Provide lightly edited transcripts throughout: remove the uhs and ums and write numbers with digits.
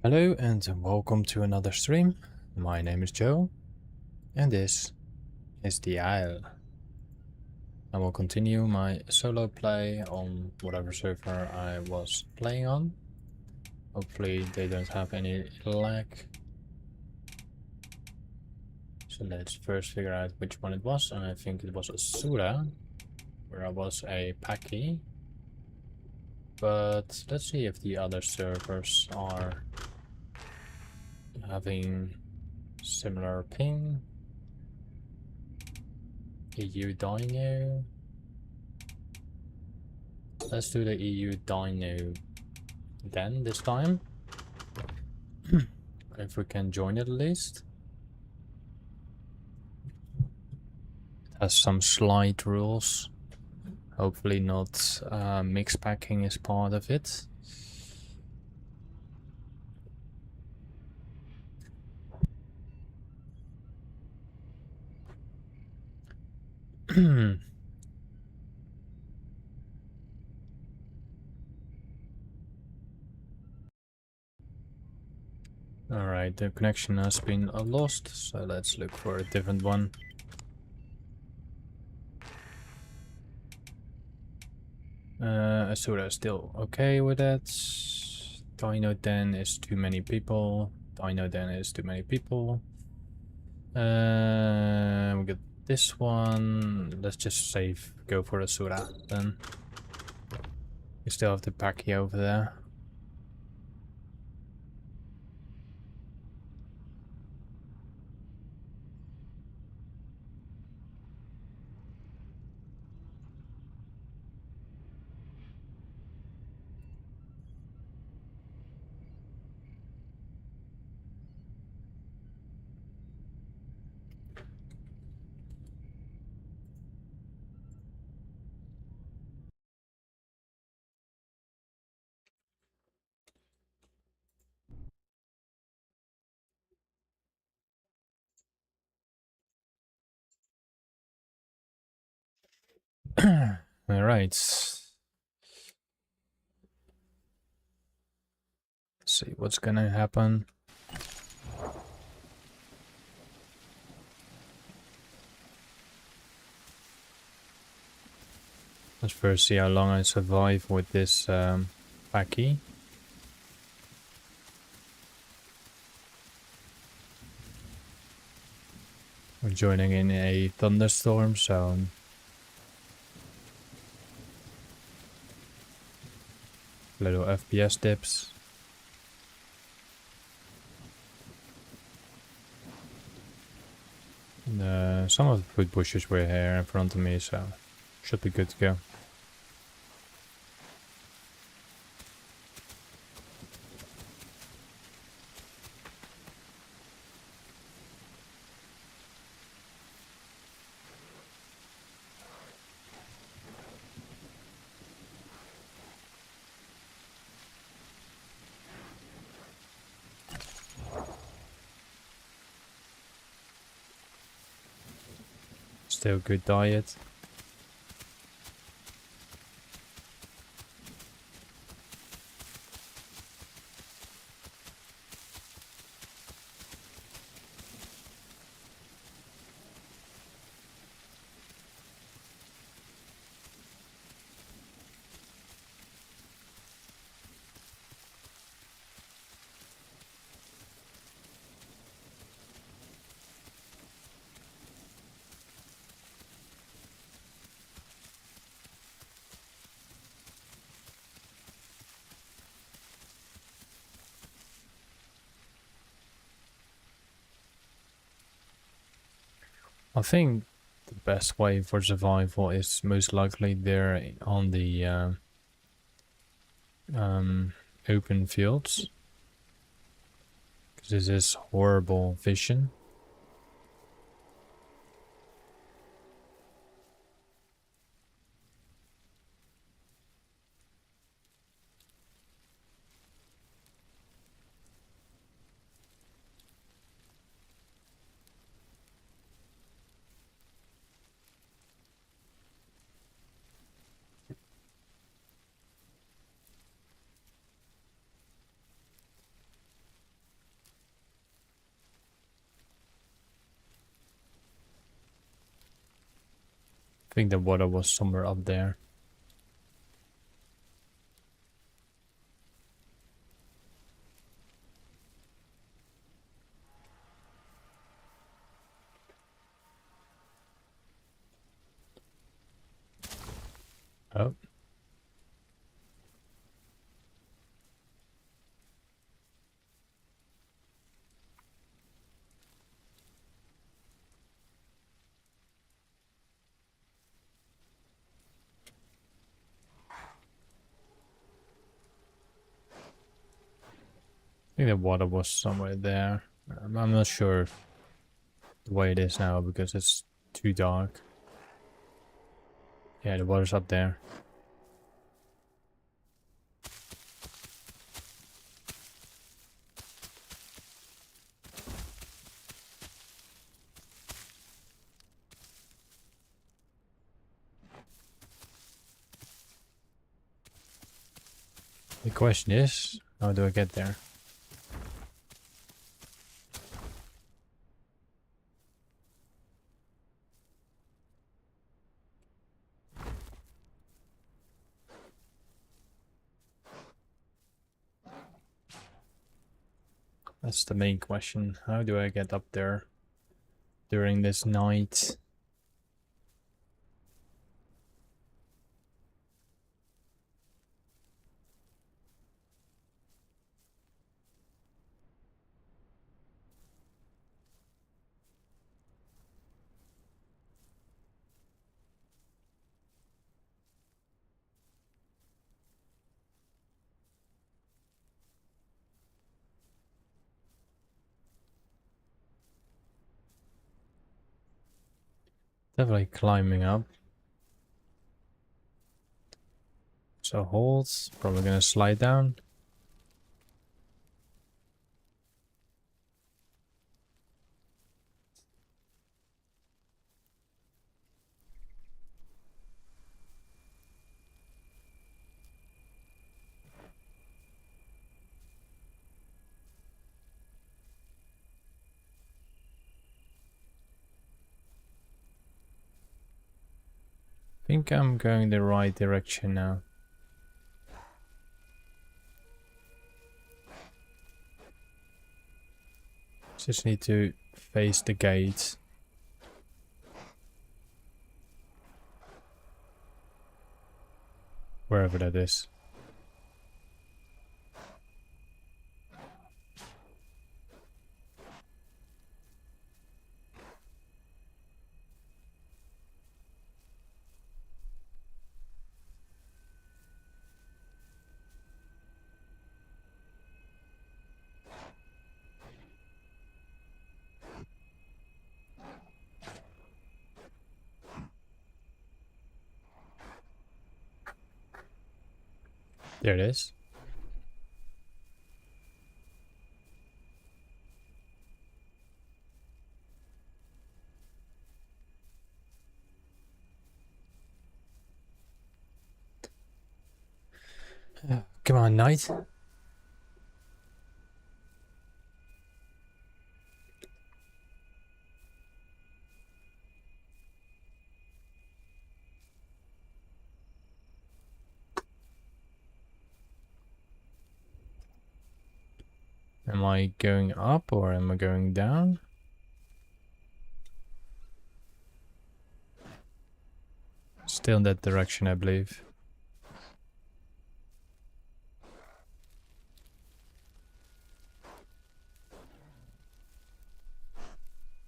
Hello and welcome to another stream. My name is Joe and this is TheIsle. I will continue my solo play on whatever server I was playing on. Hopefully they don't have any lag. So let's first figure out which one it was, and I think it was Asura, where I was a Paki. But let's see if the other servers are having similar ping. EU Dino. Let's do the EU Dino then this time. If we can join it at least. It has some slight rules. Hopefully not mix packing is part of it. Alright, the connection has been lost, so let's look for a different one. Asura is still okay with that. Dino Den is too many people. Dino Den is too many people. We got this one. Let's just save, go for Asura then. We still have the Paki over there. Alright. Let's see what's gonna happen. Let's first see how long I survive with this Paki. We're joining in a thunderstorm, so little FPS dips. Some of the food bushes were here in front of me, so should be good to go. Still good diet. I think the best way for survival is most likely there on the open fields. Because this is horrible vision. I think the water was somewhere up there. Oh. I think the water was somewhere there. I'm not sure the way it is now because it's too dark. Yeah, the water's up there. The question is, how do I get there? That's the main question. How do I get up there during this night? Definitely climbing up. So hold, probably gonna slide down. I think I'm going the right direction now. Just need to face the gate. Wherever that is. There it is. Come on, knight. Am I going up or am I going down? Still in that direction, I believe.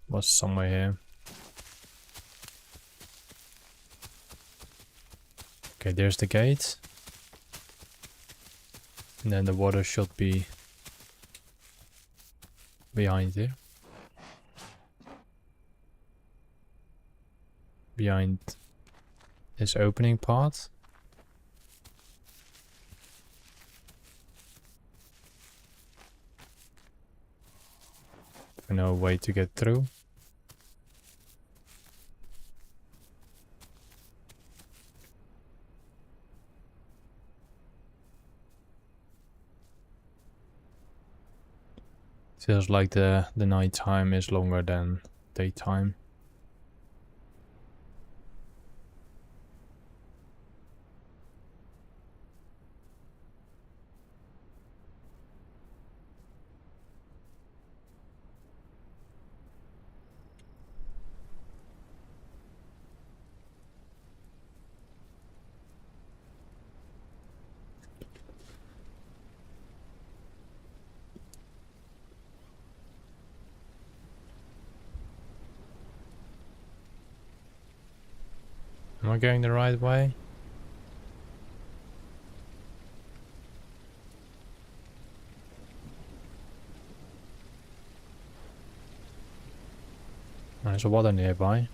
Was somewhere here. Okay, there's the gate. And then the water should be behind here. Behind this opening part. For no way to get through. Feels like the night time is longer than daytime. Am I going the right way? There's water nearby.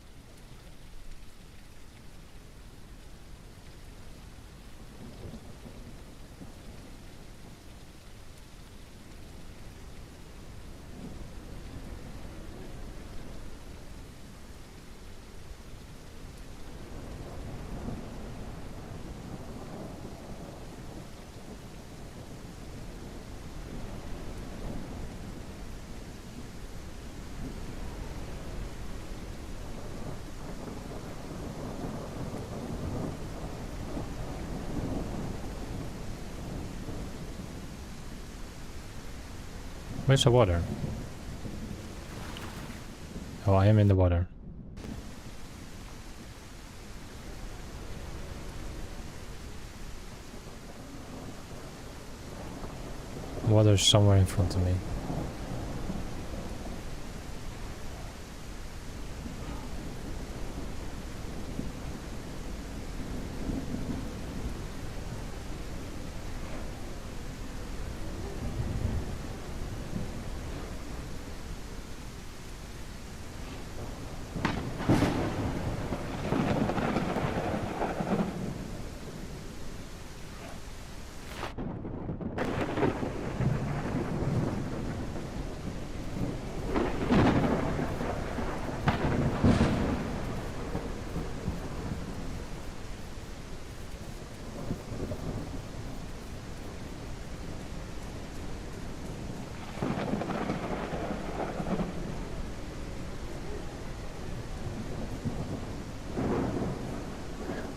Where's the water? Oh, I am in the water. Water's somewhere in front of me.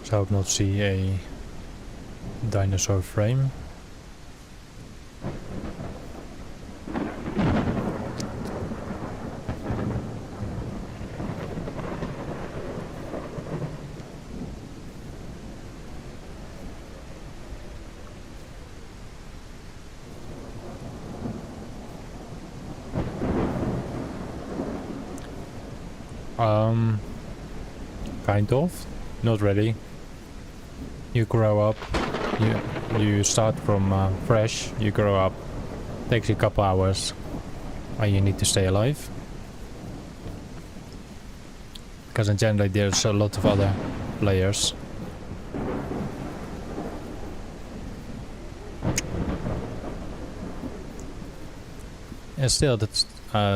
So I hope not see a dinosaur frame. Kind of. Not really. You grow up. You start from fresh. You grow up. Takes you a couple hours. And you need to stay alive. Because in general there's a lot of other players. And still, that's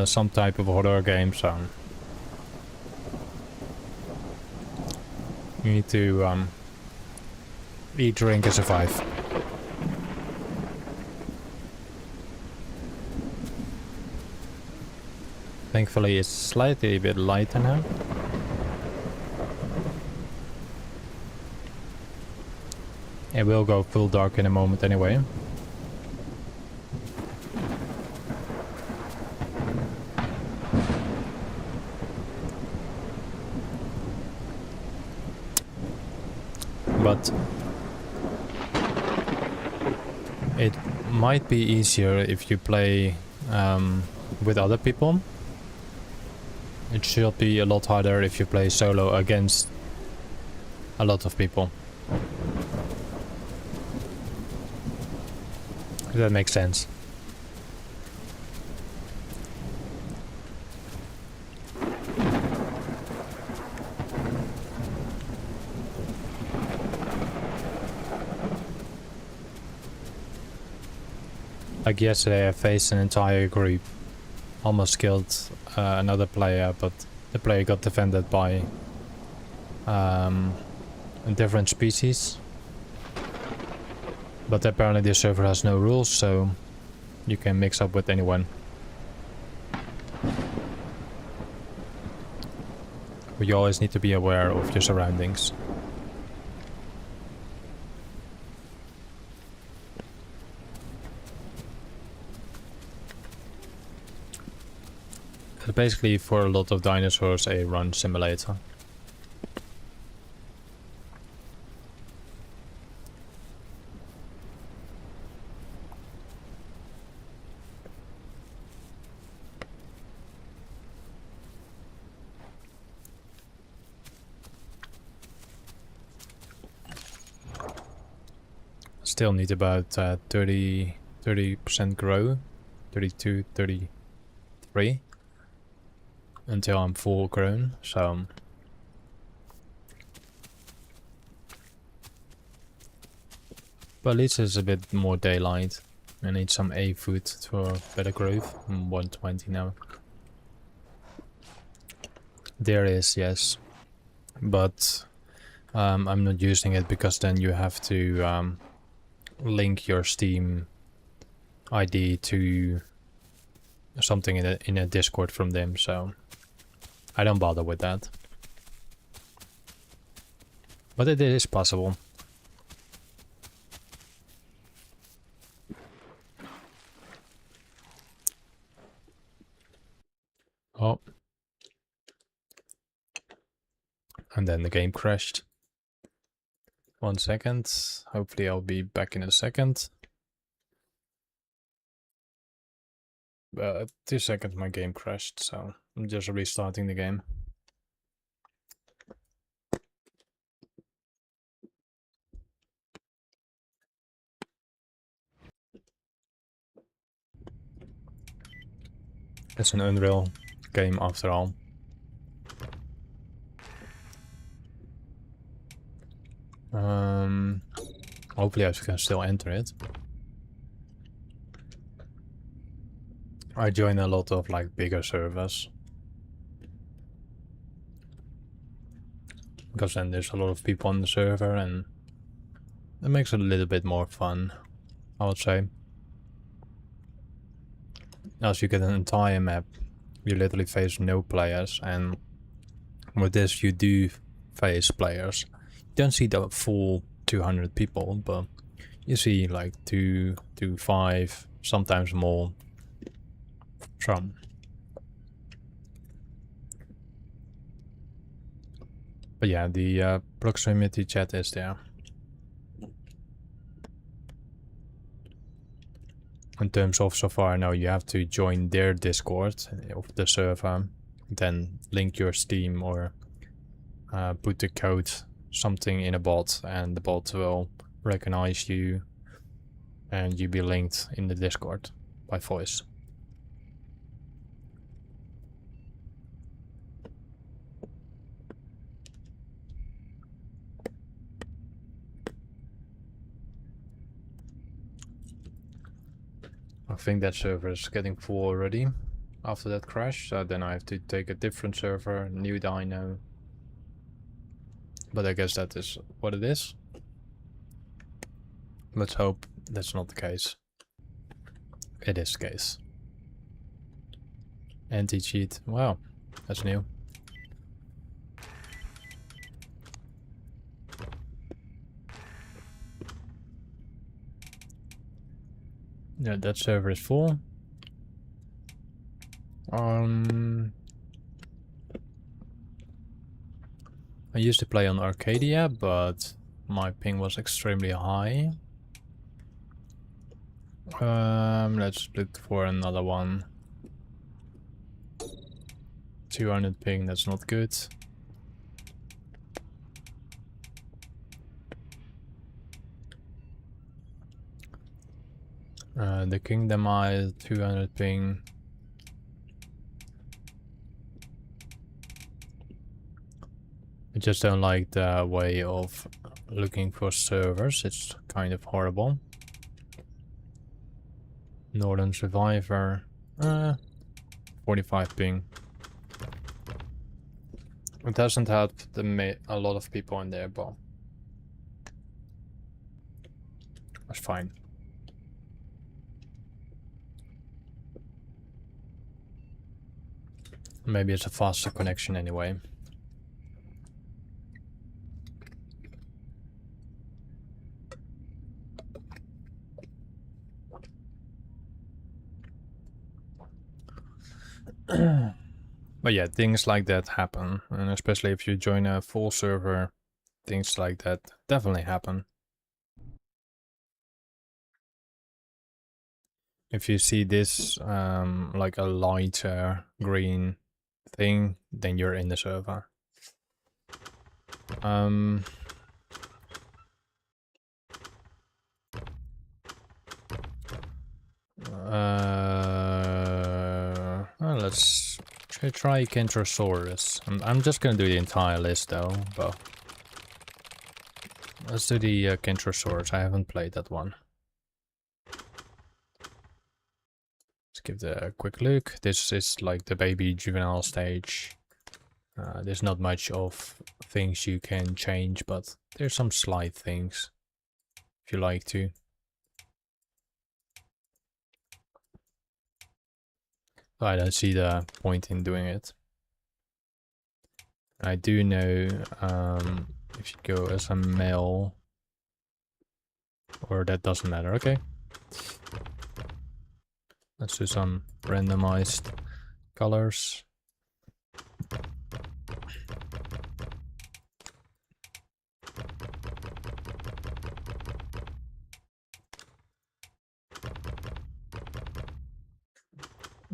some type of horror game, so you need to eat, drink, and survive. Thankfully, it's slightly a bit lighter now. It will go full dark in a moment anyway. But it might be easier if you play with other people. It should be a lot harder if you play solo against a lot of people. If that makes sense. Like yesterday I faced an entire group. Almost killed another player, but the player got defended by a different species. But apparently the server has no rules, so you can mix up with anyone. But you always need to be aware of your surroundings. It's basically for a lot of dinosaurs a run simulator. Still need about 30% grow, 32, 33 until I'm full grown. So but at least it's a bit more daylight. I need some A food for better growth. I'm 120 now. There is, yes, but I'm not using it because then you have to link your Steam ID to something in a Discord from them, so I don't bother with that. But it is possible. Oh. And then the game crashed. 1 second. Hopefully I'll be back in a second. 2 seconds my game crashed, so I'm just restarting the game. It's an Unreal game after all. Hopefully I can still enter it. I join a lot of like bigger servers. Because then there's a lot of people on the server and it makes it a little bit more fun, I would say. As you get an entire map, you literally face no players, and with this you do face players. You don't see the full 200 people, but you see like 2 to 5, sometimes more. Some. But yeah, the proximity chat is there. In terms of so far, now you have to join their Discord of the server, then link your Steam or put the code something in a bot, and the bot will recognize you and you be linked in the Discord by voice. I think that server is getting full already after that crash, so then I have to take a different server, new dino. But I guess that is what it is. Let's hope that's not the case. It is the case. Anti-cheat. Wow, that's new. Yeah, that server is full. I used to play on Arcadia, but my ping was extremely high. Let's look for another one. 200 ping, that's not good. The Kingdom Isle, 200 ping. I just don't like the way of looking for servers, it's kind of horrible. Northern Survivor, 45 ping. It doesn't have a lot of people in there, but that's fine. Maybe it's a faster connection anyway. But yeah, things like that happen, and especially if you join a full server, things like that definitely happen. If you see this like a lighter green thing, then you're in the server. let's try Kentrosaurus. I'm just gonna do the entire list though, but let's do the Kentrosaurus. I haven't played that one. Let's give it a quick look. This is like the baby juvenile stage. There's not much of things you can change, but there's some slight things if you like to. I don't see the point in doing it. I do know if you go as a male, or that doesn't matter. Okay. Let's do some randomized colors.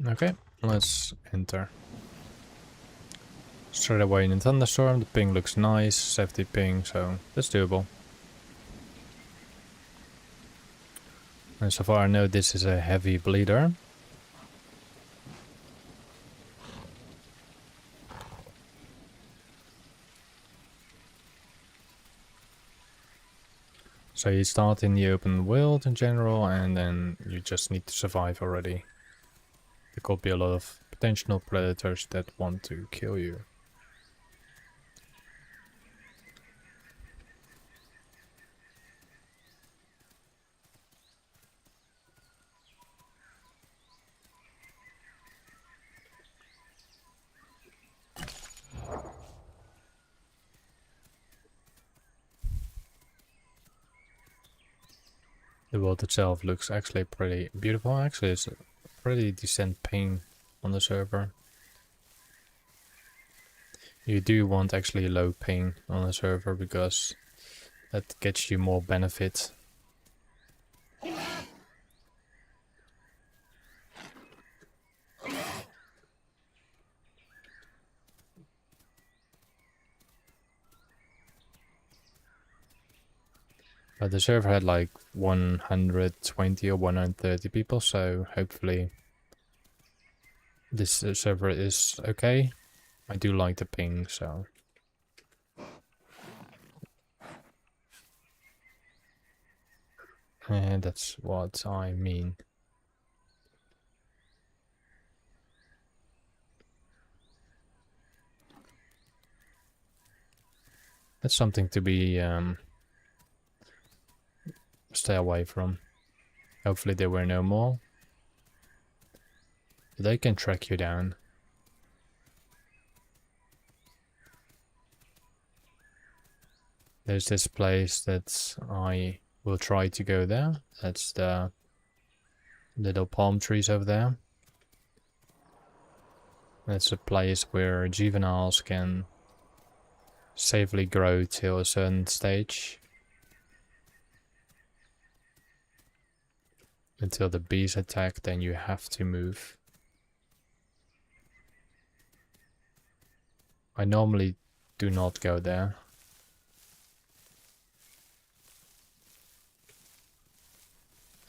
Okay, let's enter. Straight away in a thunderstorm, the ping looks nice, safety ping, so that's doable. And so far I know this is a heavy bleeder. So you start in the open world in general, and then you just need to survive already. There could be a lot of potential predators that want to kill you. The world itself looks actually pretty beautiful. Actually, it's a pretty decent ping on the server. You do want actually low ping on the server because that gets you more benefit. But the server had like 120 or 130 people, so hopefully this server is okay. I do like the ping, so... And that's what I mean. That's something to be stay away from. Hopefully there were no more. They can track you down. There's this place that I will try to go there. That's the little palm trees over there. That's a place where juveniles can safely grow till a certain stage. Until the bees attack, then you have to move. I normally do not go there.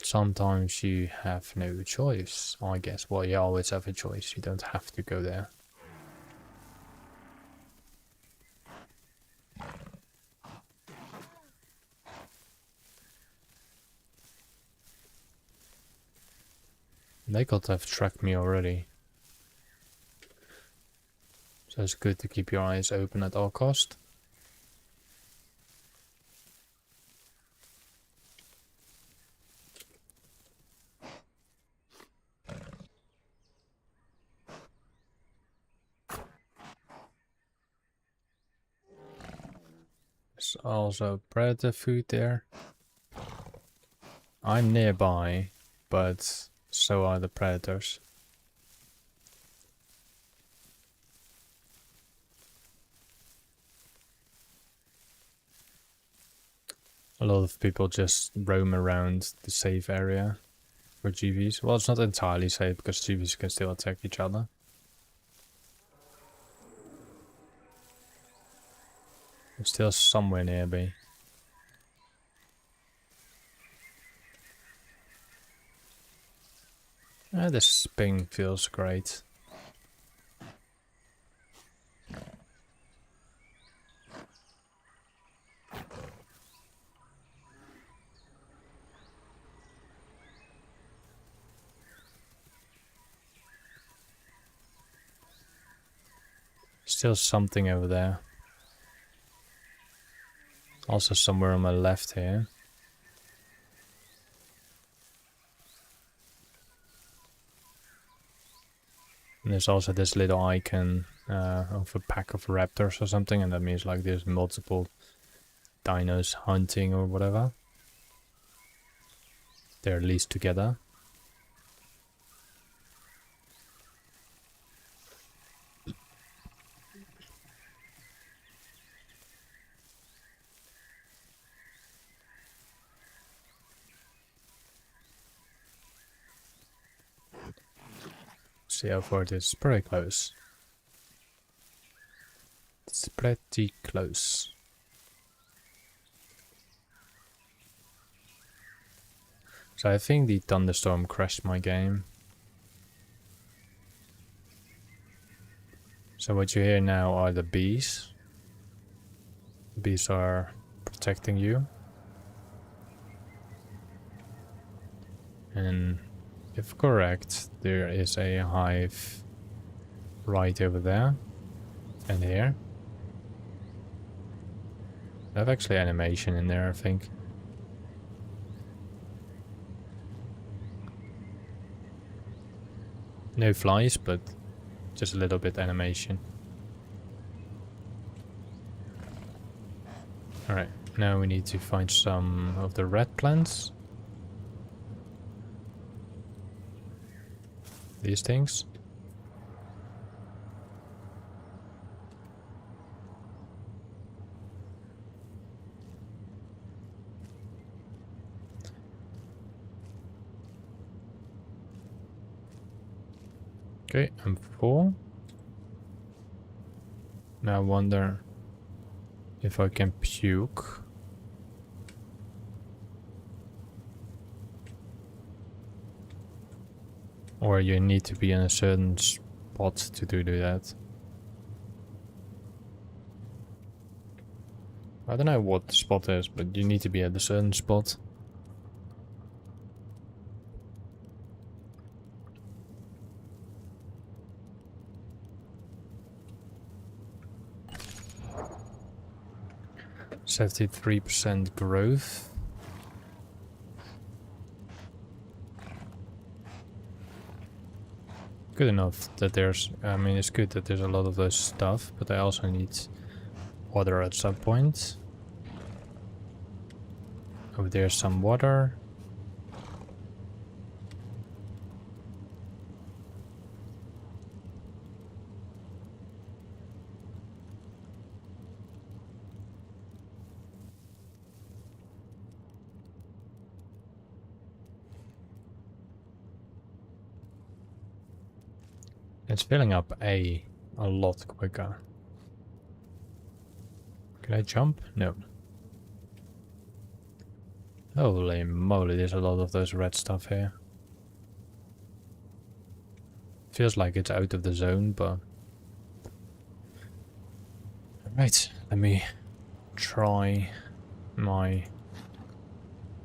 Sometimes you have no choice, I guess. Well, you always have a choice. You don't have to go there. They could have tracked me already. So it's good to keep your eyes open at all cost. There's also predator food there. I'm nearby, but so are the predators. A lot of people just roam around the safe area for GVs. Well, it's not entirely safe because GVs can still attack each other. I'm still somewhere nearby. This ping feels great. Still something over there. Also somewhere on my left here. And there's also this little icon of a pack of raptors or something, and that means like there's multiple dinos hunting or whatever. They're at least together. See how far it is. Pretty close. It's pretty close. So I think the thunderstorm crashed my game. So what you hear now are the bees. The bees are protecting you. And if correct, there is a hive right over there and here. I have actually animation in there, I think. No flies, but just a little bit animation. Alright, now we need to find some of the red plants. These things. Okay, I'm full. Now I wonder if I can puke. Or you need to be in a certain spot to do that. I don't know what the spot is, but you need to be at a certain spot. %73% growth. Good enough that there's, I mean, it's good that there's a lot of those stuff, but I also need water at some point. Over there's some water. It's filling up a lot quicker. Can I jump? No. Holy moly, there's a lot of those red stuff here. Feels like it's out of the zone, but... Right, let me try my...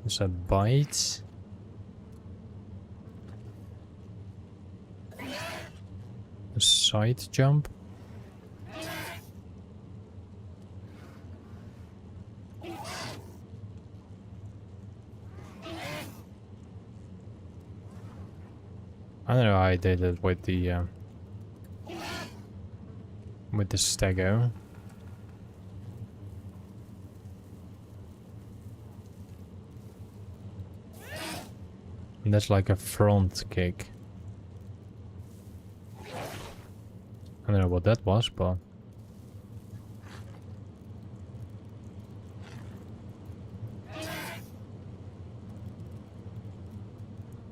Is a bite? A side jump? I don't know how I did it with the stego. And that's like a front kick. I don't know what that was, but...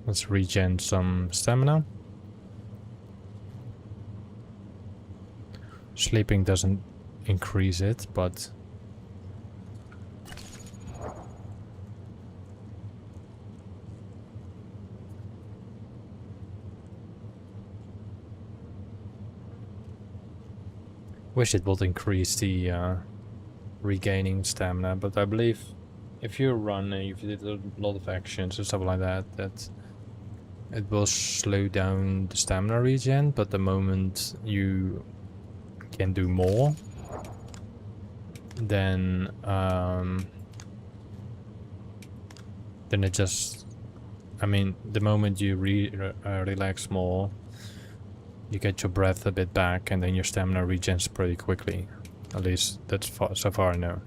Let's regen some stamina. Sleeping doesn't increase it, but... Wish it would increase the regaining stamina, but I believe if you run and if you did a lot of actions and stuff like that, that it will slow down the stamina regen, but the moment you can do more, then it just, I mean, the moment you relax more, you get your breath a bit back, and then your stamina regens pretty quickly. At least that's so far I know.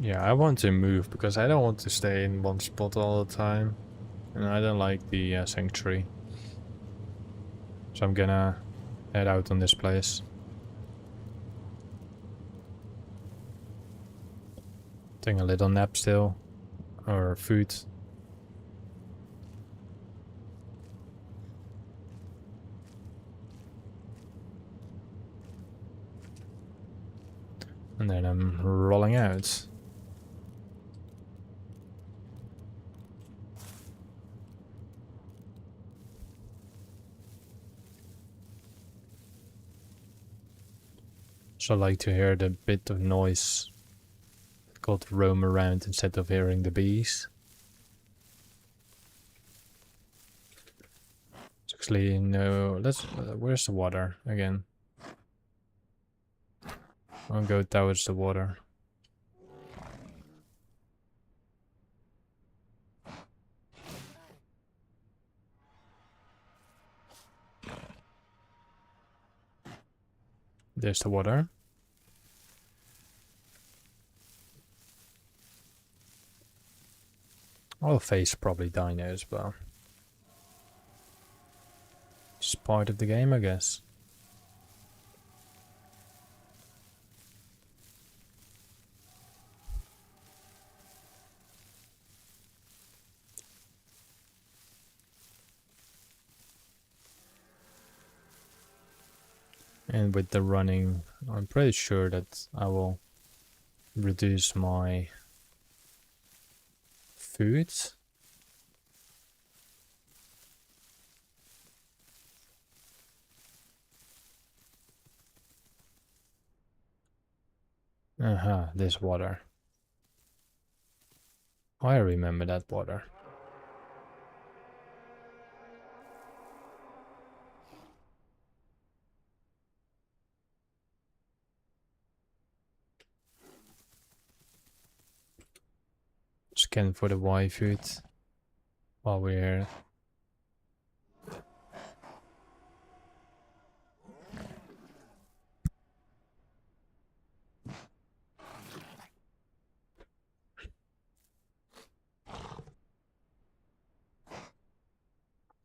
Yeah, I want to move because I don't want to stay in one spot all the time. And I don't like the sanctuary. So I'm gonna head out on this place. Take a little nap still. Or food. And then I'm rolling out. So I like to hear the bit of noise called roam around instead of hearing the bees. It's actually no. Let's. Where's the water again? I'll go towards the water. There's the water. I'll face probably dino as well. It's part of the game, I guess. And with the running, I'm pretty sure that I will reduce my food. This water. I remember that water. Scan for the Y food while we're here.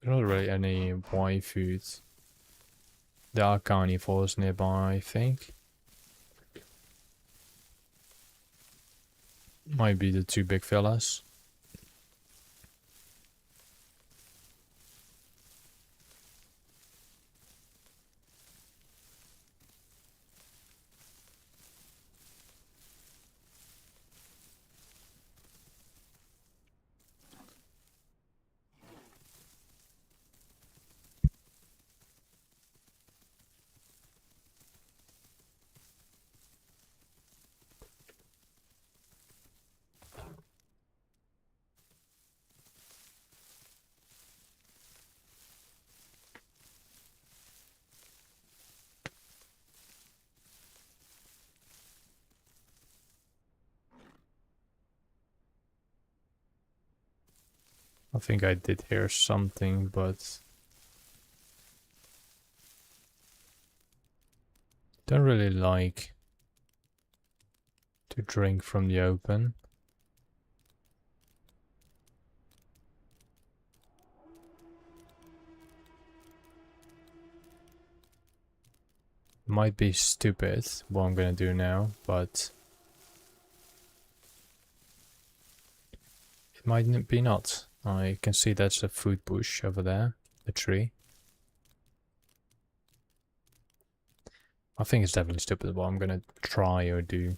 There's not really any Y foods. There are carnivores nearby, I think. Might be the two big fellas. I think I did hear something, but don't really like to drink from the open. Might be stupid what I'm gonna do now, but it might be not. I can see that's a food bush over there, a tree. I think it's definitely stupid what I'm gonna try or do.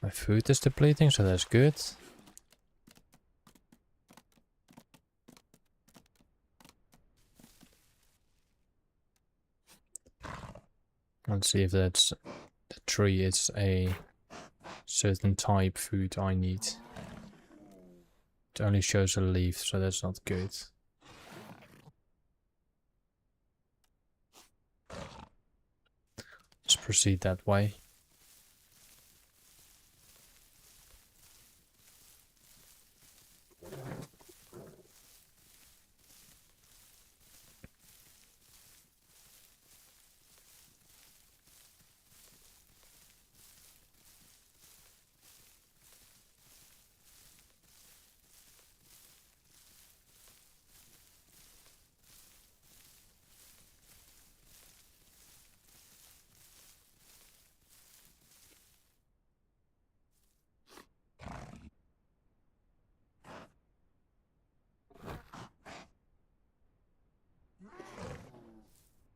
My food is depleting, so that's good. Let's see if that's the tree is a certain type food I need. It only shows a leaf, so that's not good. Let's proceed that way.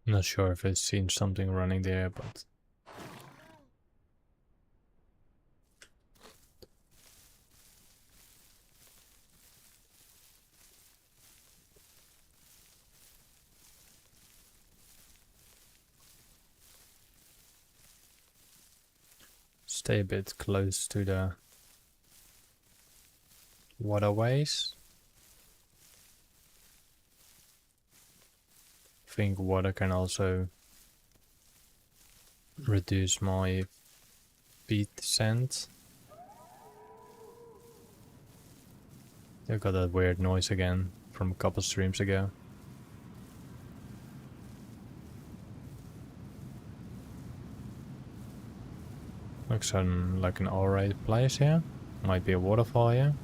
Not sure if I've seen something running there, but stay a bit close to the waterways. I think water can also reduce my feet scent. I got that weird noise again from a couple streams ago. Looks like an alright place here. Might be a waterfall here.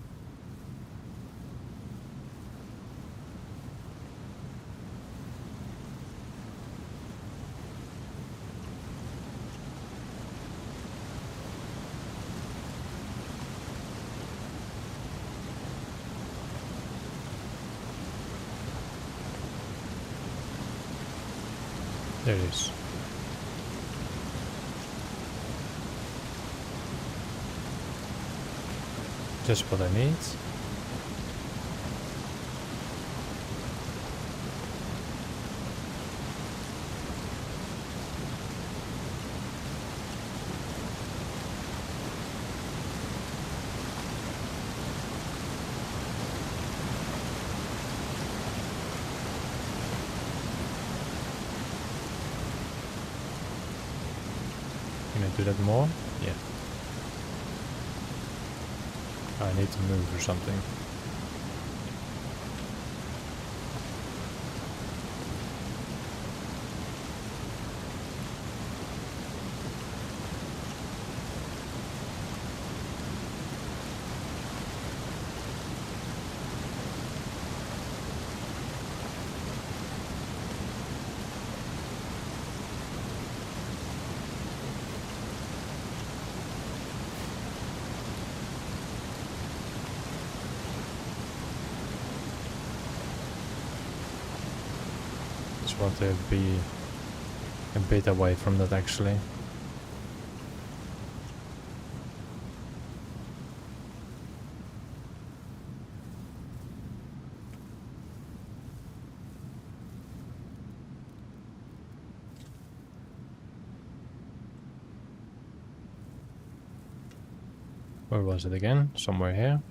There it is. Just what I need. Can I do that more? Yeah. I need to move or something. Just want to be a bit away from that actually. Where was it again? Somewhere here.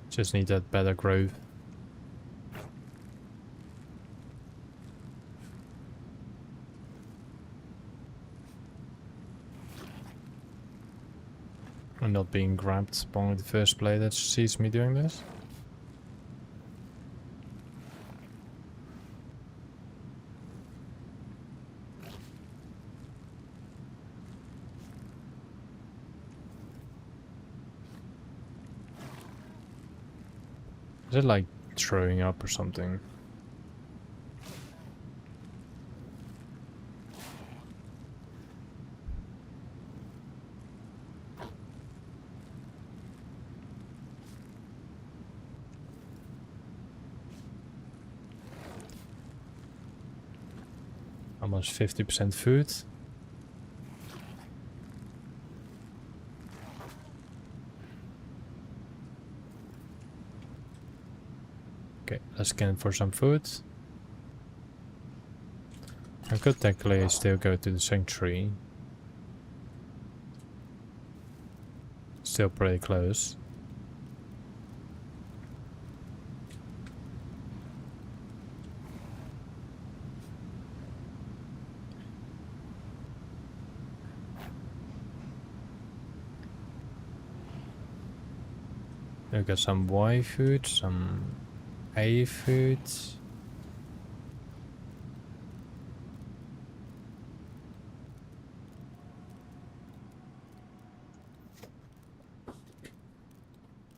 Just need that better growth. And not being grabbed by the first player that sees me doing this. Is it like throwing up or something? Almost 50% food. Okay, let's scan for some food. I could technically still go to the sanctuary. Still pretty close. We got some Y food, some A food.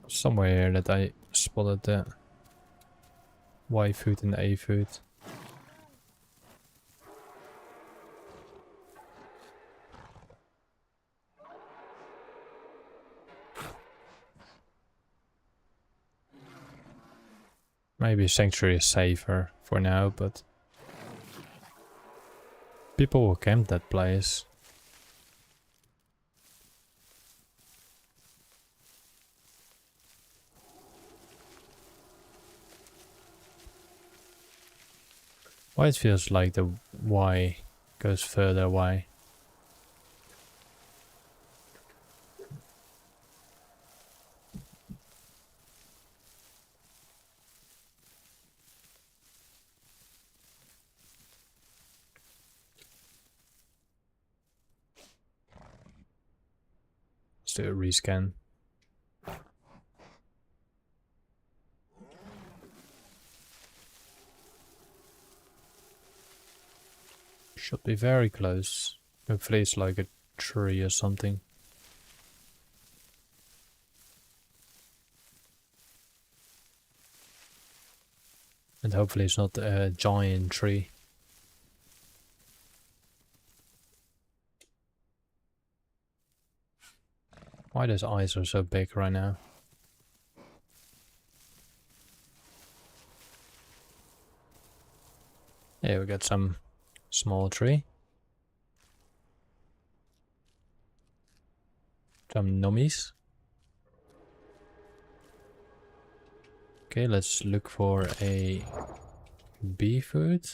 Somewhere that I spotted the Y food and A food. Maybe sanctuary is safer for now, but people will camp that place. Why it feels like the Y goes further away. Let's do a rescan. Should be very close. Hopefully it's like a tree or something. And hopefully it's not a giant tree. Why those eyes are so big right now? Yeah, we got some small tree. Some nummies. Okay, let's look for a bee food.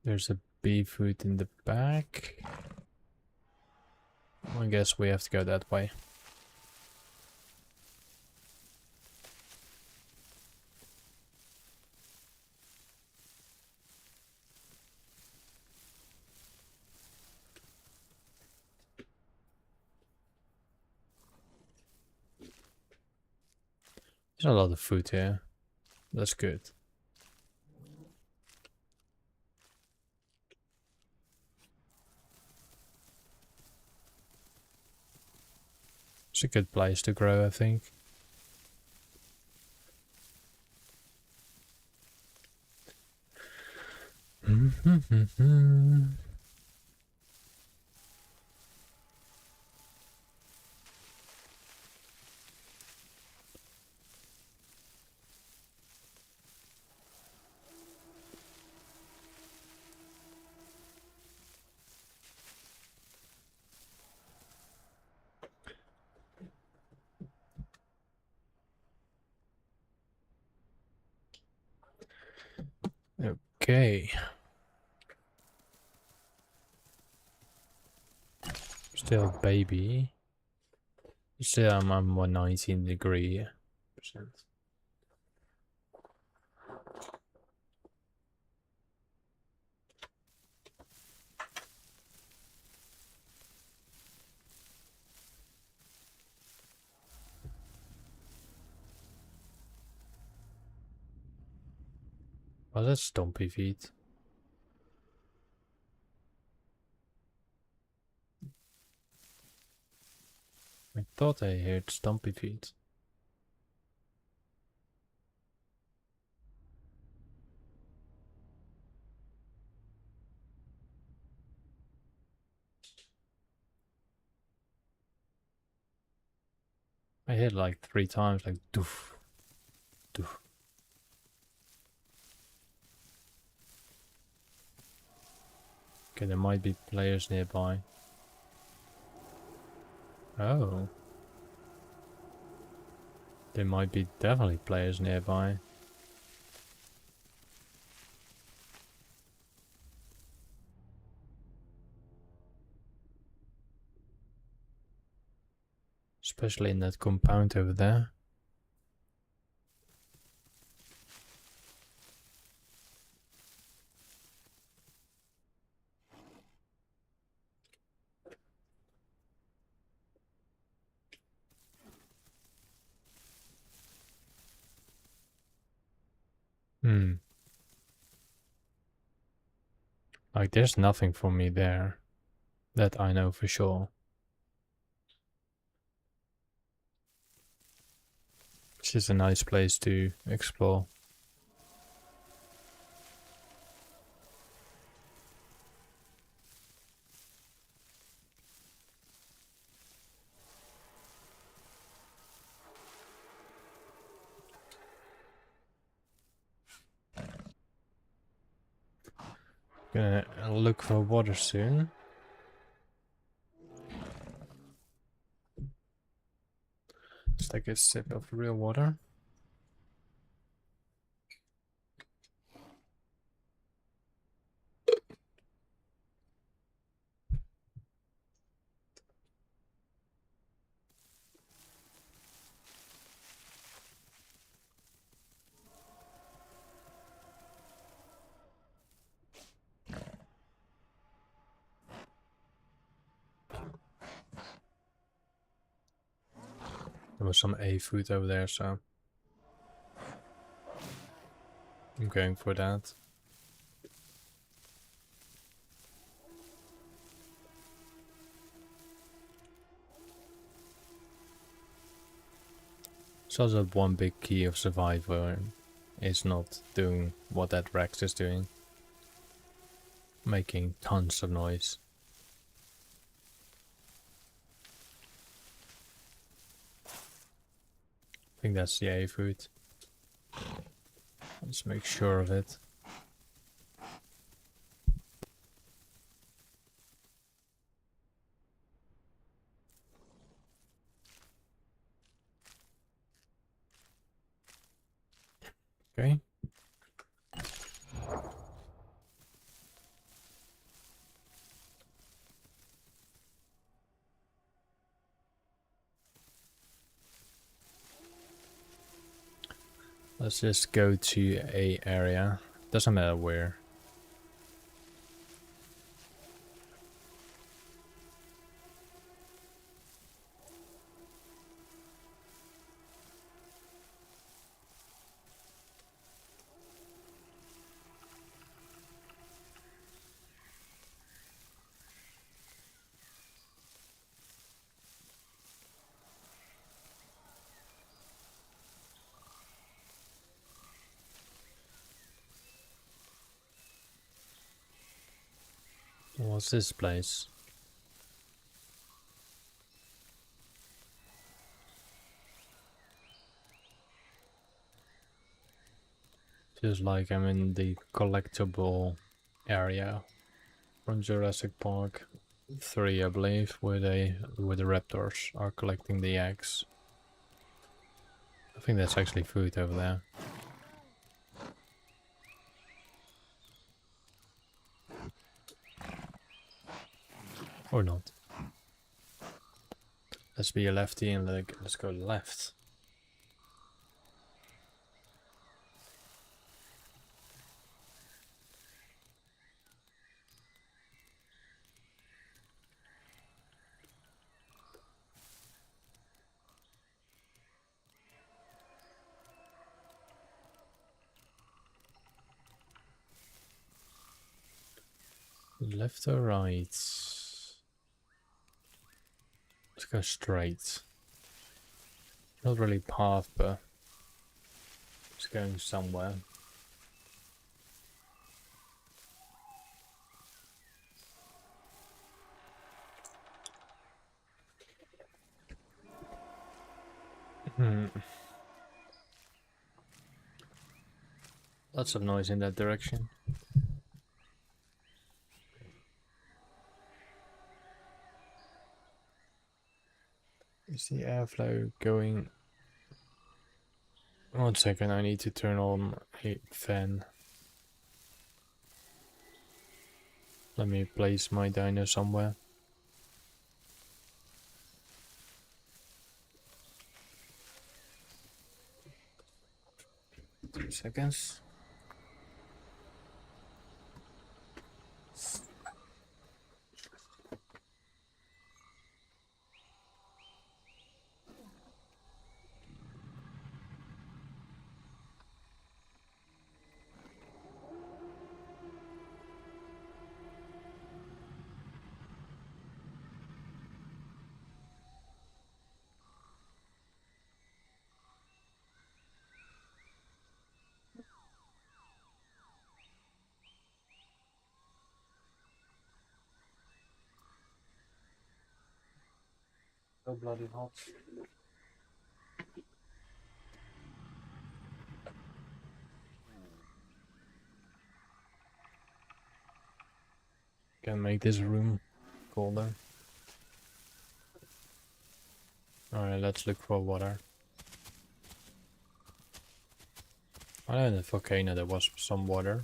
There's a bee food in the back. I guess we have to go that way. There's a lot of food here. That's good. It's a good place to grow, I think. Okay. Still baby. Still I'm 119 degree percent. Oh, that's stompy feet. I thought I heard stompy feet. I hit like 3 times, like doof, doof. Okay, there might be players nearby. Oh. There might be definitely players nearby. Especially in that compound over there. Like, there's nothing for me there. That I know for sure. It's just a nice place to explore. Gonna look for water soon. Let's take a sip of real water. There was some A food over there, so I'm going for that. So that one big key of survival is not doing what that Rex is doing. Making tons of noise. I think that's the A food. Let's make sure of it. Okay. Let's just go to a area. Doesn't matter where. What's this place? Feels like I'm in the collectible area from Jurassic Park 3, I believe, where the raptors are collecting the eggs. I think that's actually food over there. Or not. Let's be a lefty and let's go left. Left or right? Let's go straight. Not really path, but it's going somewhere. Lots of noise in that direction. Is the airflow going? 1 second, I need to turn on a fan. Let me place my dino somewhere. 2 seconds. So bloody hot. Can make this room colder. Alright, let's look for water. I know in the volcano there was some water.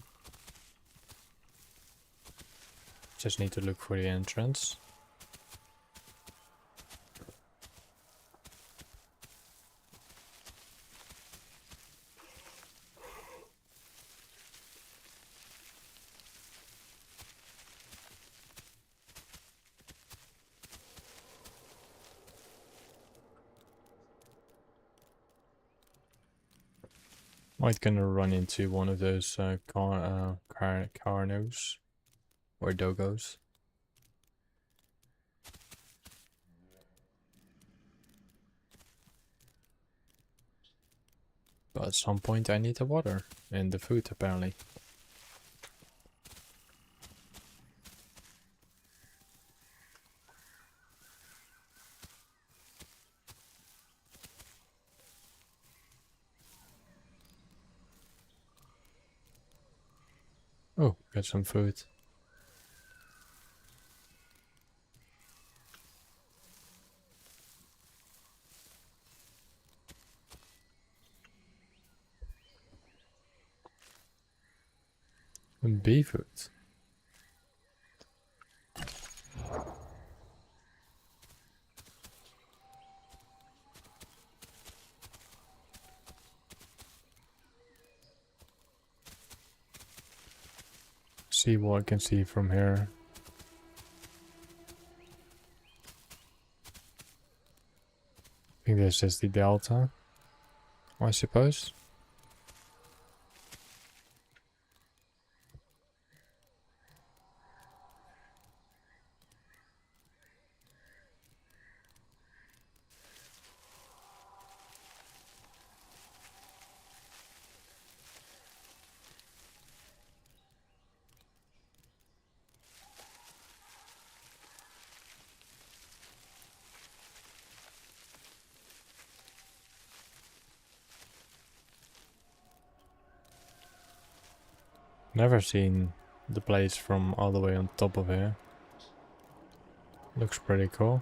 Just need to look for the entrance. Might gonna run into one of those carnos or dogos. But at some point I need the water and the food apparently. Oh, got some food. And bee food. See what I can see from here. I think this is the delta, I suppose. Never seen the place from all the way on top of here. Looks pretty cool.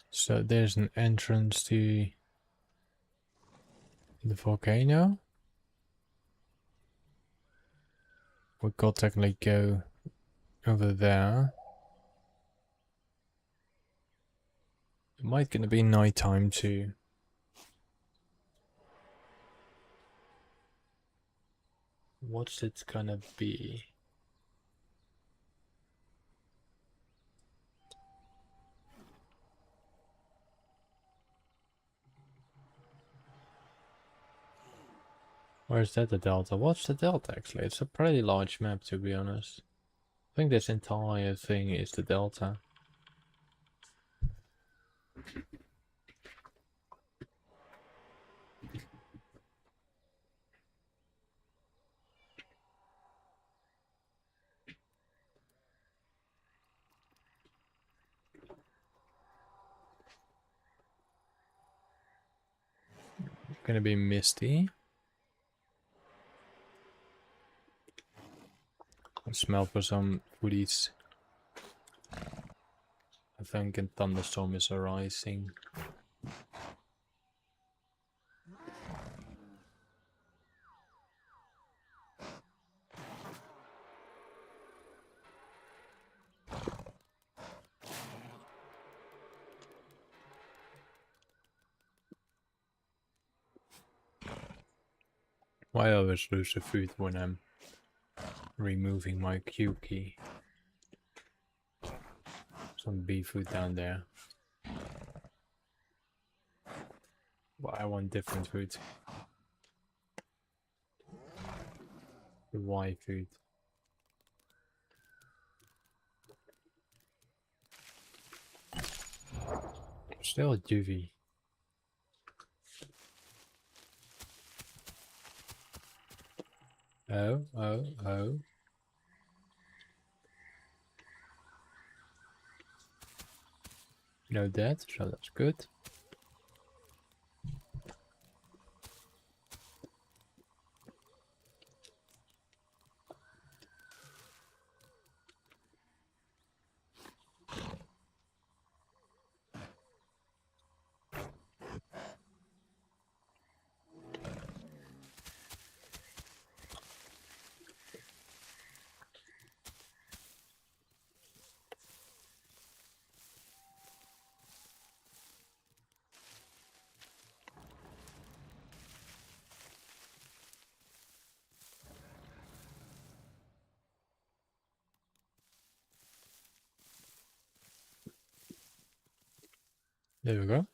So there's an entrance to the volcano. We could technically go over there. It might gonna be nighttime too. What's it gonna be? Where's that, the delta? What's the delta actually? It's a pretty large map to be honest. I think this entire thing is the delta. Gonna be misty. Let's smell for some foodies. I think a thunderstorm is arising. Why I always lose the food when I'm removing my Q key? Some bee food down there. But I want different food. The Y food. Still a juvie. Oh. No death, so that's good. There we go.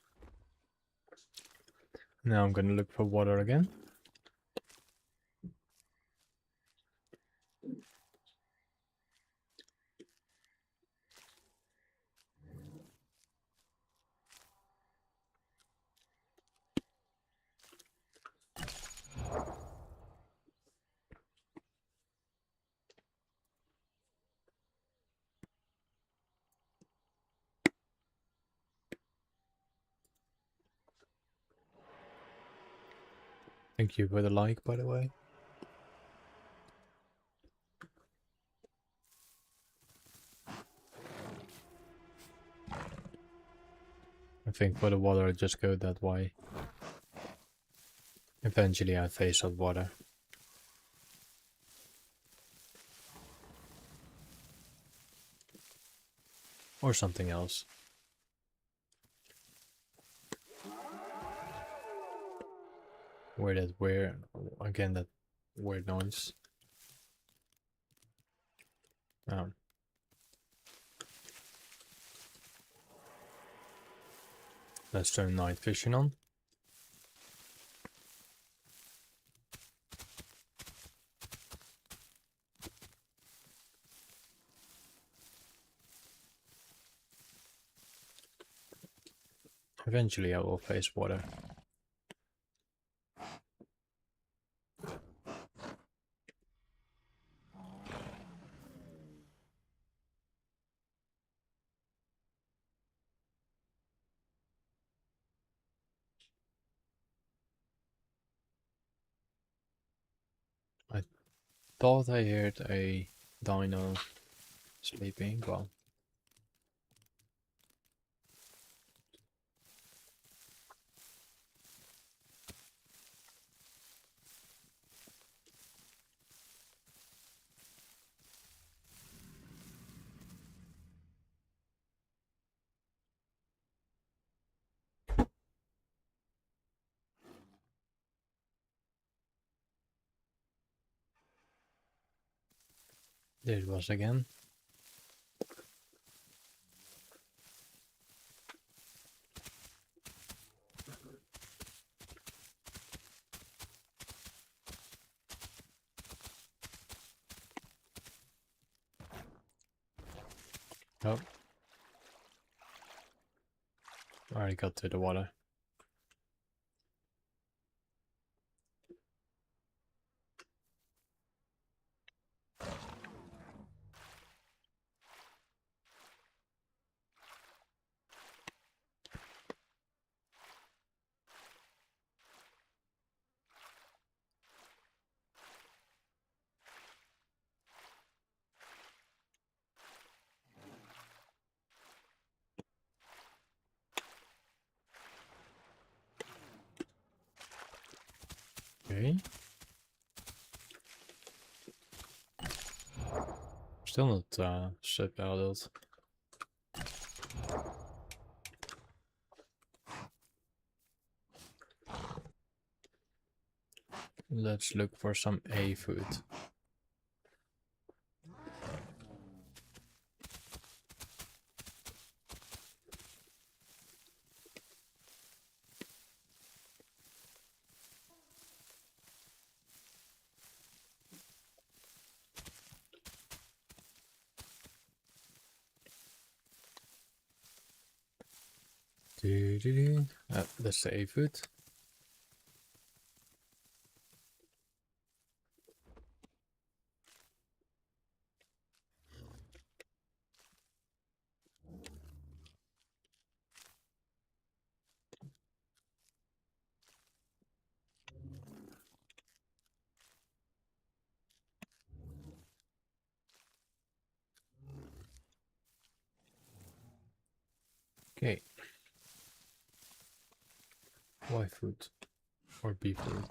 Now I'm gonna look for water again. Thank you for the like, by the way. I think for the water I just go that way. Eventually I face up water. Or something else. Again that weird noise. Oh. Let's turn night vision on. Eventually I will face water. I thought I heard a dino sleeping, well. There it was again. Oh. I already got to the water. Okay. Still not subtitled. Let's look for some A food. That's the A food. Okay. Y food or B food.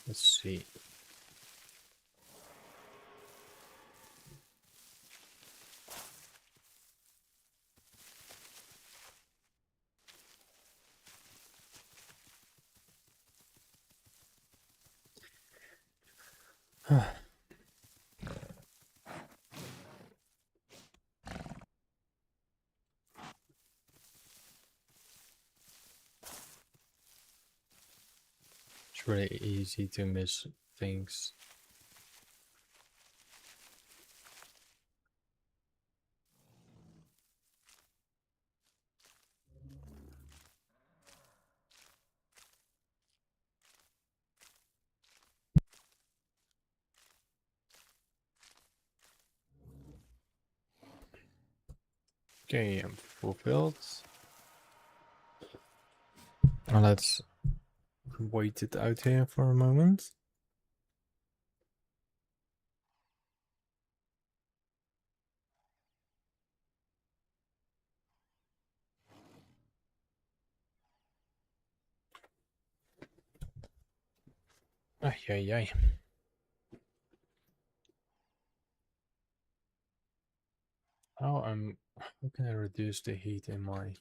Let's see. It's really easy to miss things. Okay, I'm fulfilled. Now let's wait it out here for a moment. Ay, ay, ay. How can I reduce the heat in my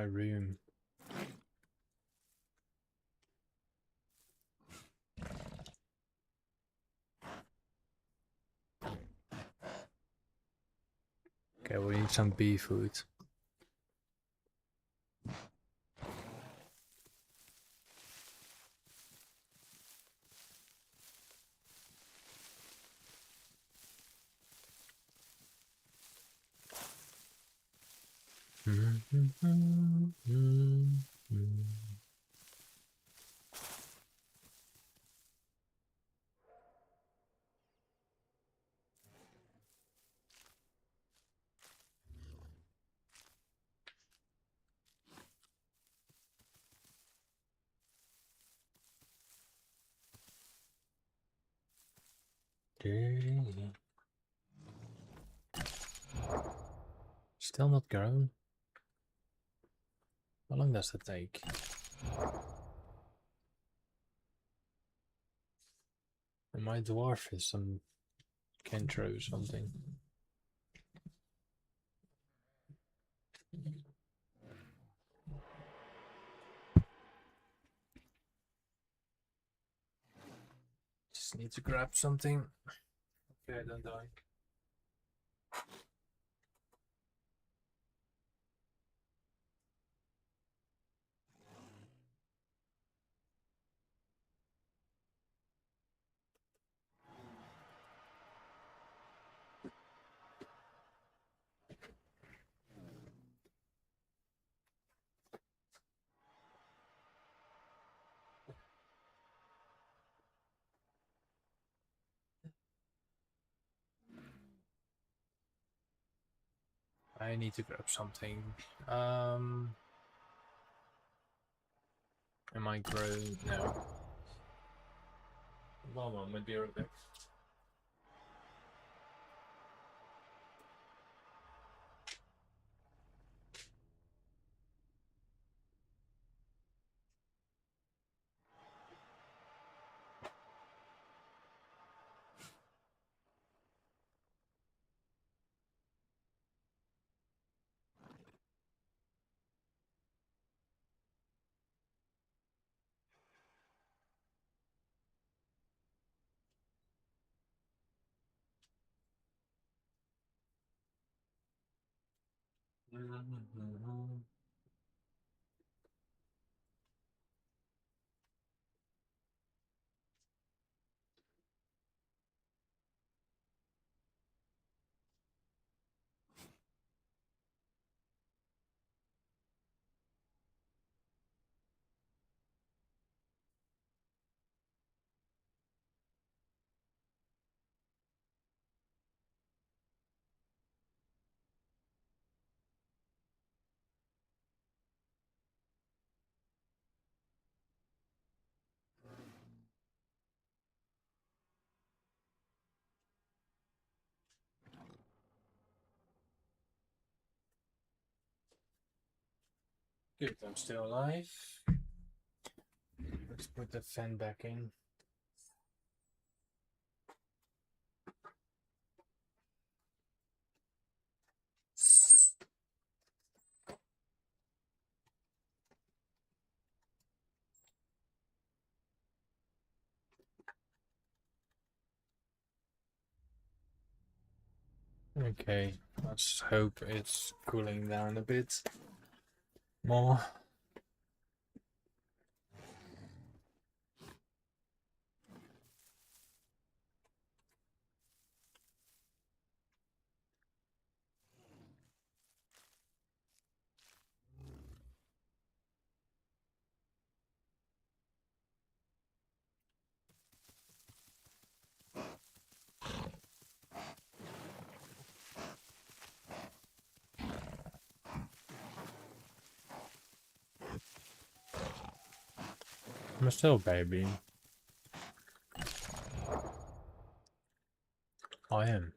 room? Okay, we need some bee food. Still not grown. How long does that take? And my dwarf is some Kentro or something. Just need to grab something. Okay, don't die. I need to grab something. Am I growing? No. One moment, be right back. Good, I'm still alive. Let's put the fan back in. Okay, let's hope it's cooling down a bit more. I'm still baby. I am.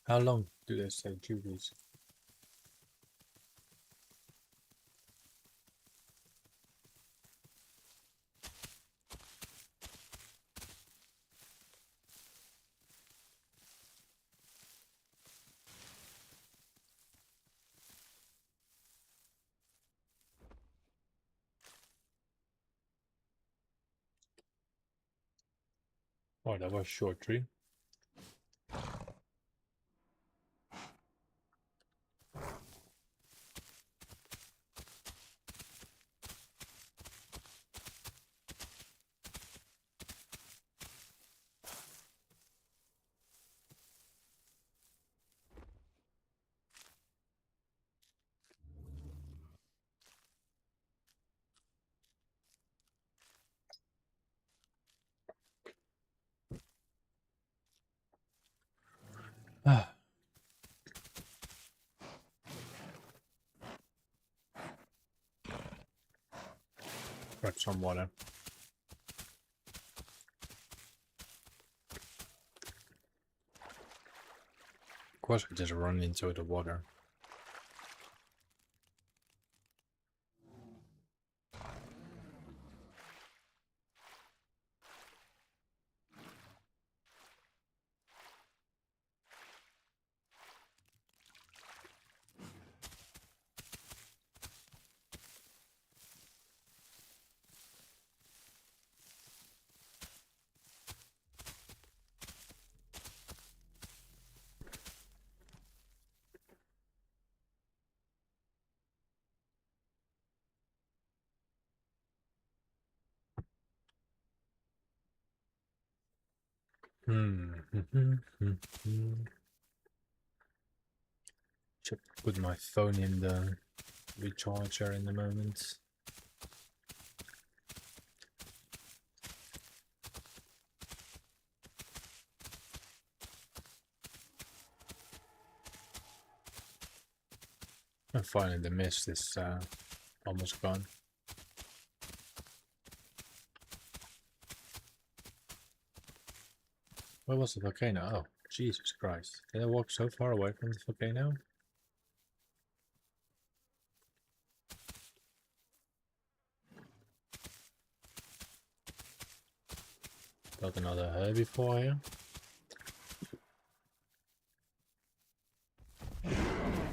How long do they say cuties? Oh, that was short tree. Ah. Got some water. Of course, I just run into the water. Should put my phone in the recharger in a moment. And finally the mist is almost gone. Where was the volcano? Oh, Jesus Christ. Did I walk so far away from the volcano? Got another herbivore here.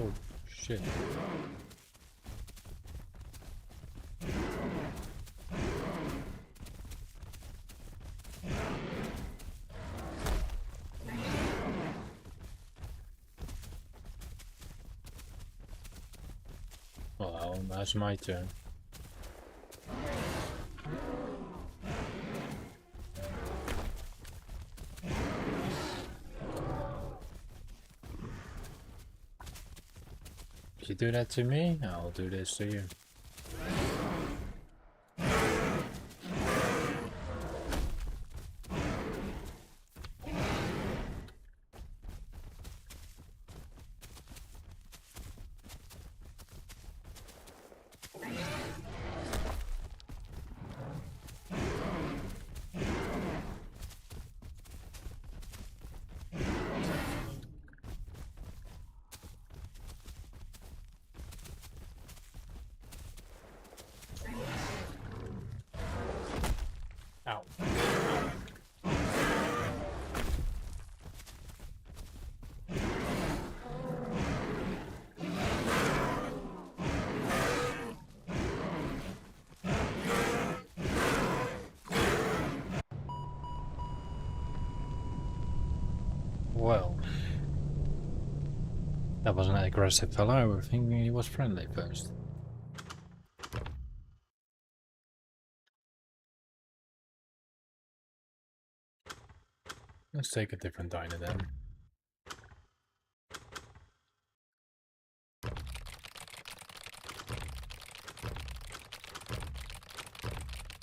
Oh, shit. Well, that's my turn. If you do that to me, I'll do this to you. Ow. Well, that was an aggressive fellow. I was thinking he was friendly first. Let's take a different dino then.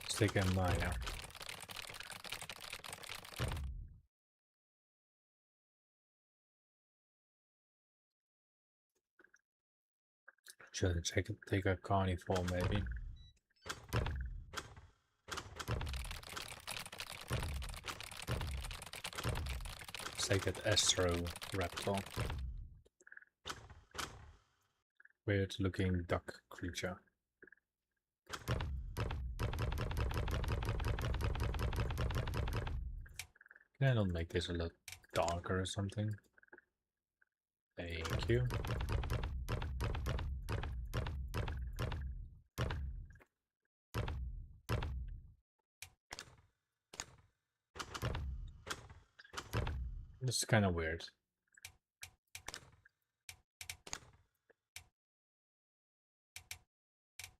Let's take a Maya. Should take a carnivore maybe. Let's take that Astro Raptor. Weird looking duck creature. Can I not make this a lot darker or something? Thank you. This is kind of weird.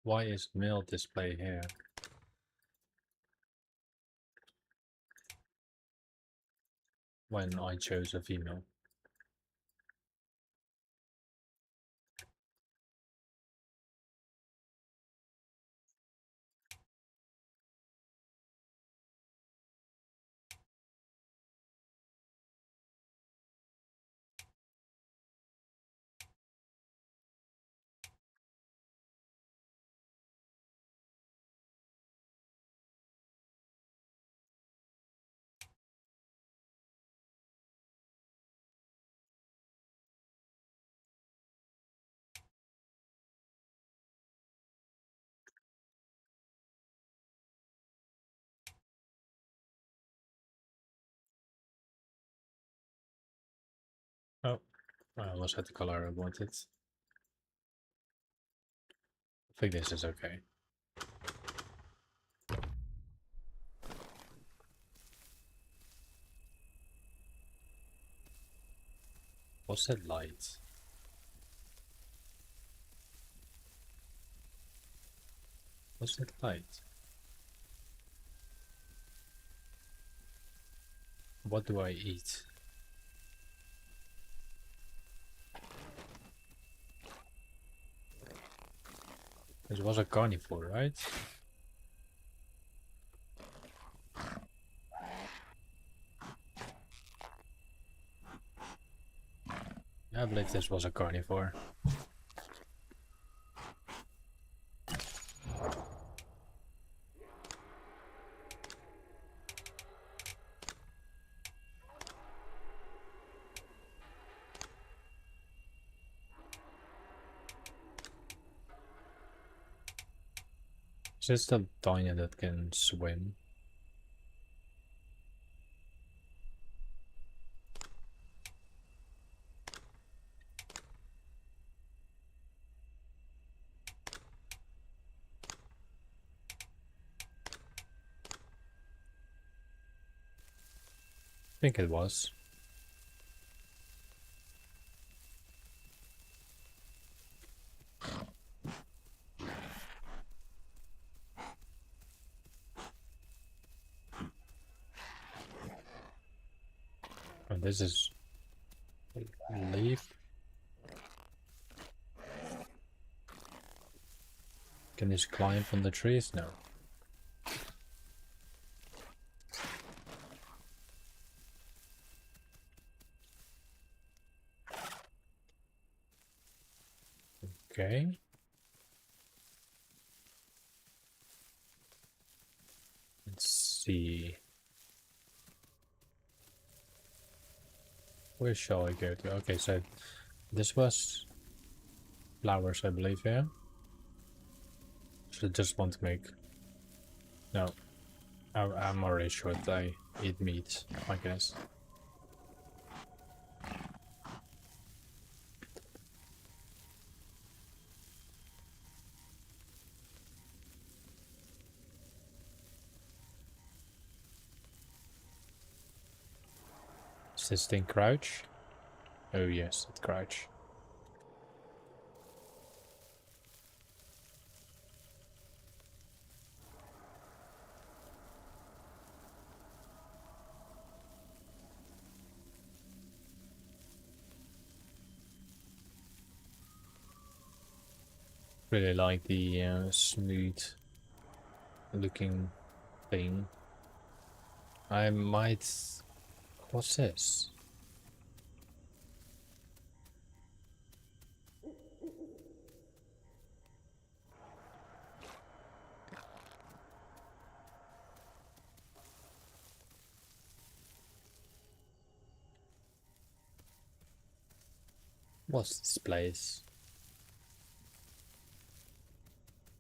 Why is male display here? When I chose a female. Oh, I almost had the color I wanted. I think this is okay. What's that light? What's that light? What do I eat? This was a carnivore, right? I believe this was a carnivore. Is this the dino that can swim? I think it was. And this is leaf. Can this climb from the trees? No. Okay. Let's see. Where shall I go to? Okay, so this was flowers, I believe, yeah? So I just want to make... No. I'm already sure that I eat meat, I guess. Does this thing crouch? Oh yes, it crouch. Really like the smooth looking thing. I might... What's this? What's this place?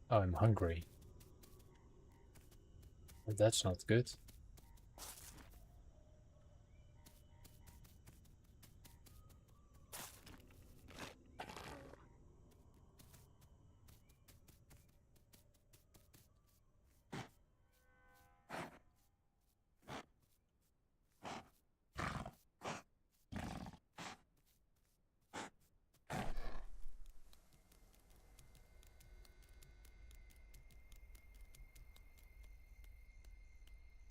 Oh, I'm hungry. But that's not good.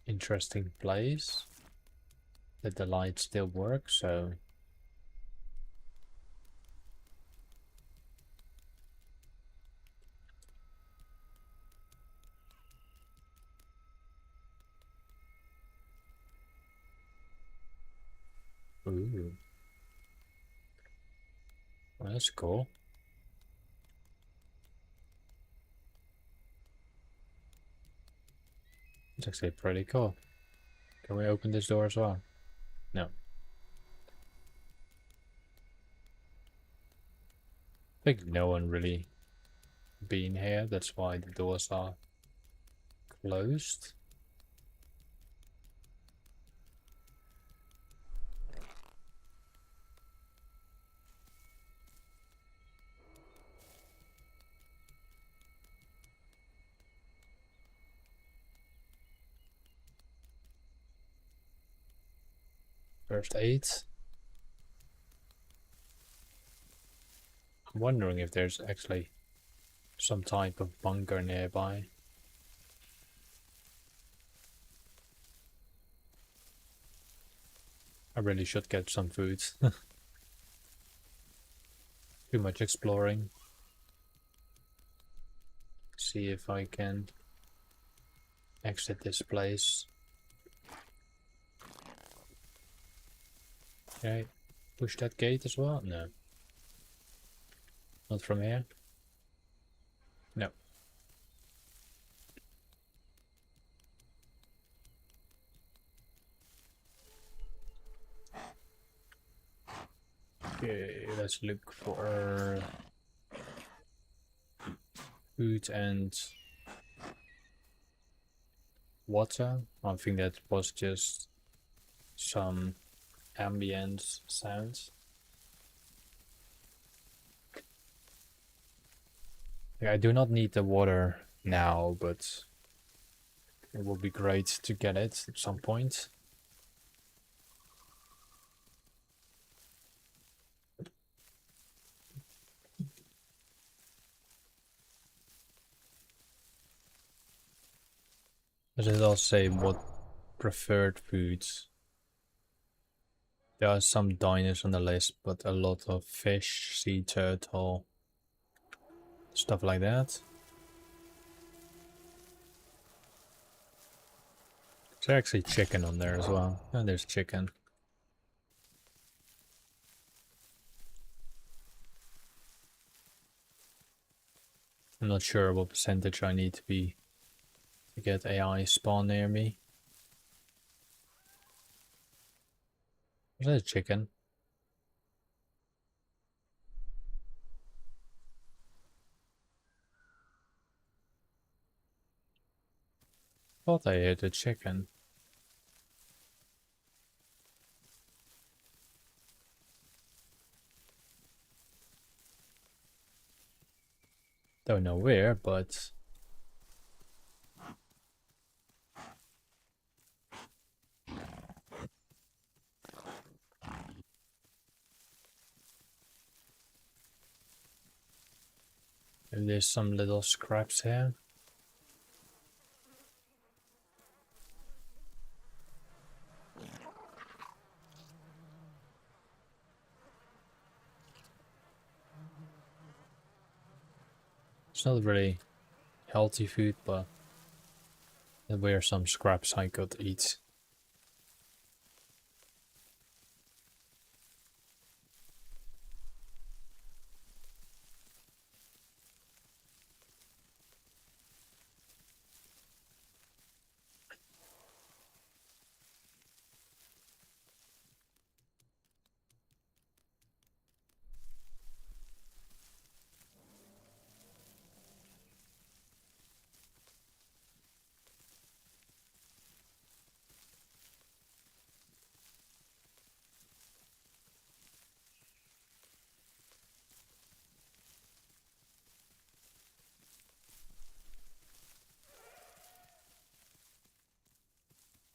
Interesting place. That the light still works, so... Ooh. Well, that's cool. It's actually pretty cool. Can we open this door as well? No. I think no one really been here, that's why the doors are closed. First aid. I'm wondering if there's actually some type of bunker nearby. I really should get some food. Too much exploring. See if I can exit this place. Okay. Push that gate as well? No. Not from here? No. Okay, let's look for food and water. I think that was just some ambient sounds. I do not need the water now, but it will be great to get it at some point. Does it also say what preferred foods? There are some diners on the list, but a lot of fish, sea turtle, stuff like that. There's actually chicken on there as well. Oh, there's chicken. I'm not sure what percentage I need to be to get AI spawn near me. There's a chicken. Thought I hit a chicken. Don't know where, but maybe there's some little scraps here. It's not really healthy food, but there were some scraps I could eat.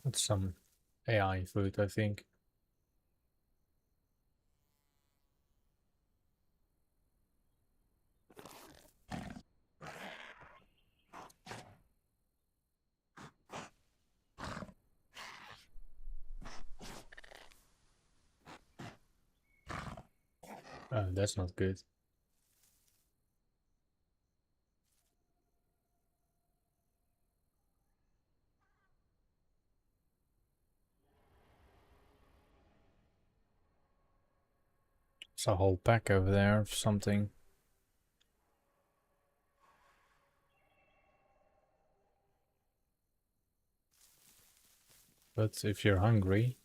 That's some AI food, I think. Oh, that's not good. It's a whole pack over there of something. But if you're hungry,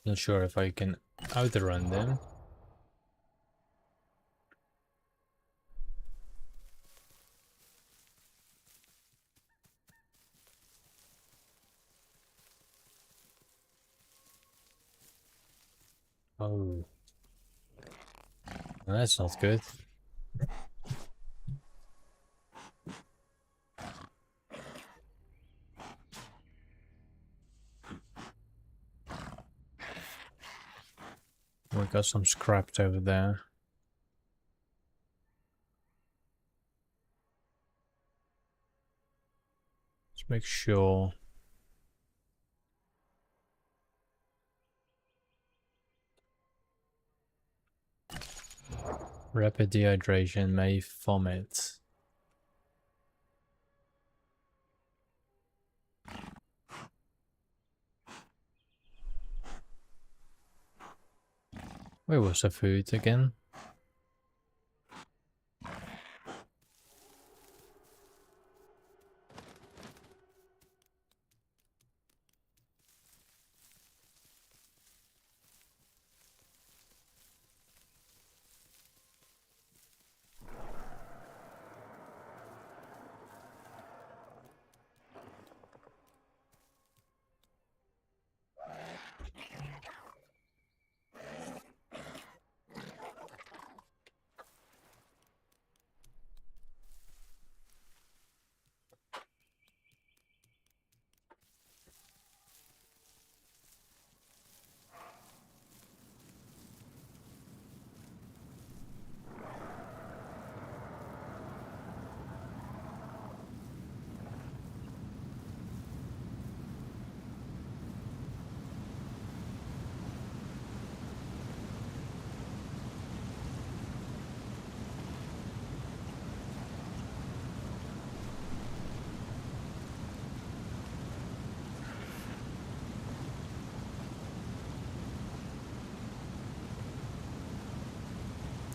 not sure if I can outrun them. Oh, that's not good. We got some scraps over there. Let's make sure. Rapid dehydration may vomit. Where was the food again?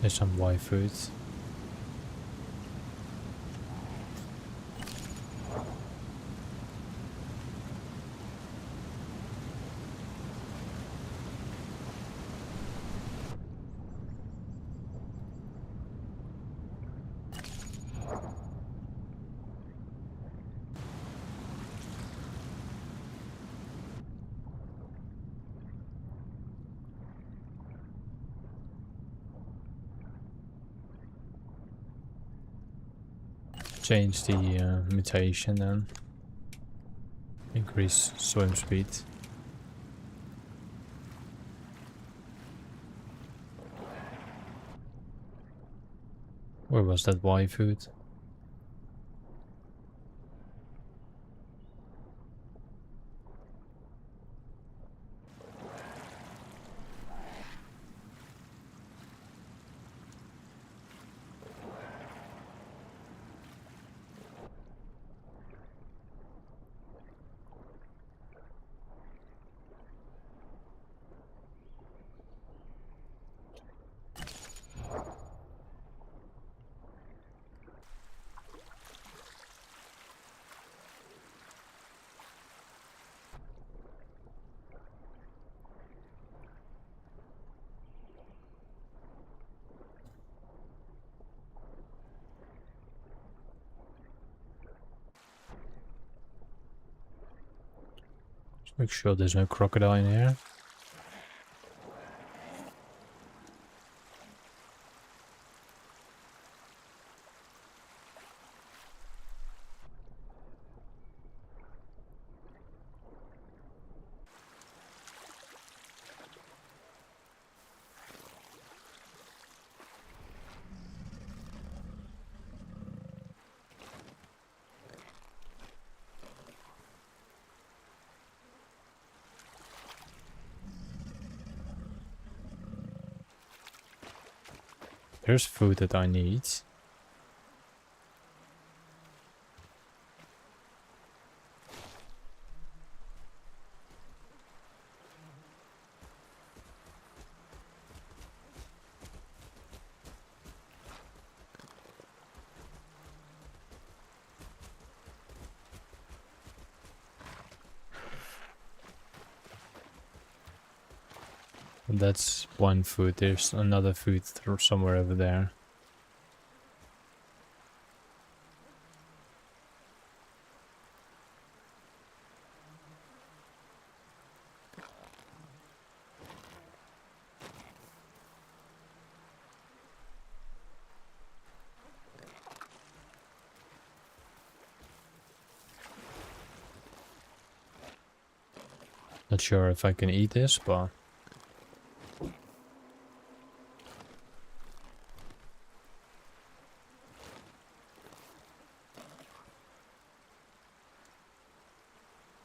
There's some white fruits. Change the mutation and increase swim speed. Where was that Y food? Make sure there's no crocodile in here. There's food that I need. That's one food. There's another food somewhere over there. Not sure if I can eat this, but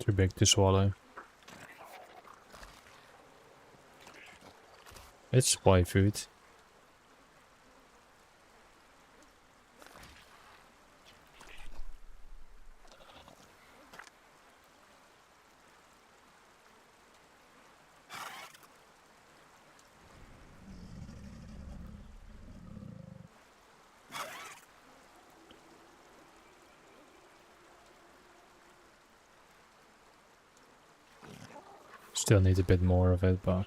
Too big to swallow. It's spy food. Still need a bit more of it, but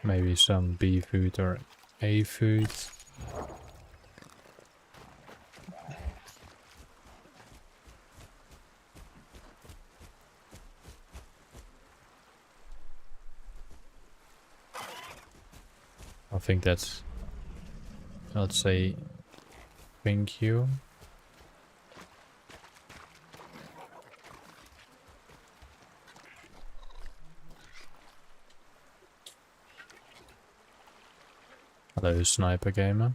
maybe some bee food or A food. I think that's, let's say, thank you. Hello, sniper gamer.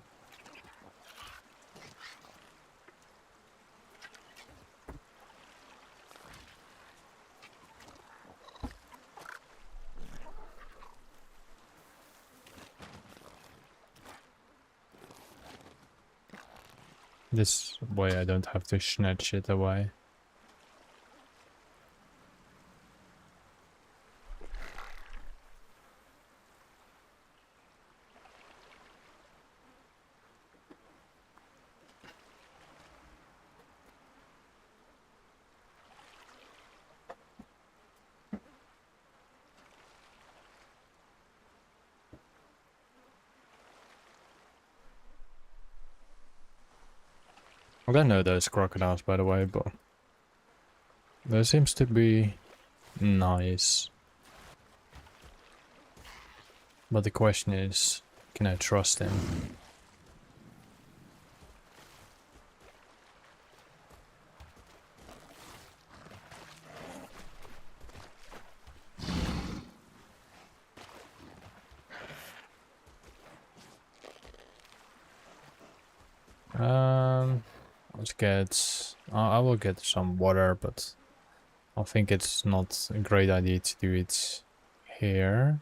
This way I don't have to snatch it away. I don't know those crocodiles, by the way, but there seems to be nice. But the question is, can I trust him? Let's get... I will get some water, but I think it's not a great idea to do it here.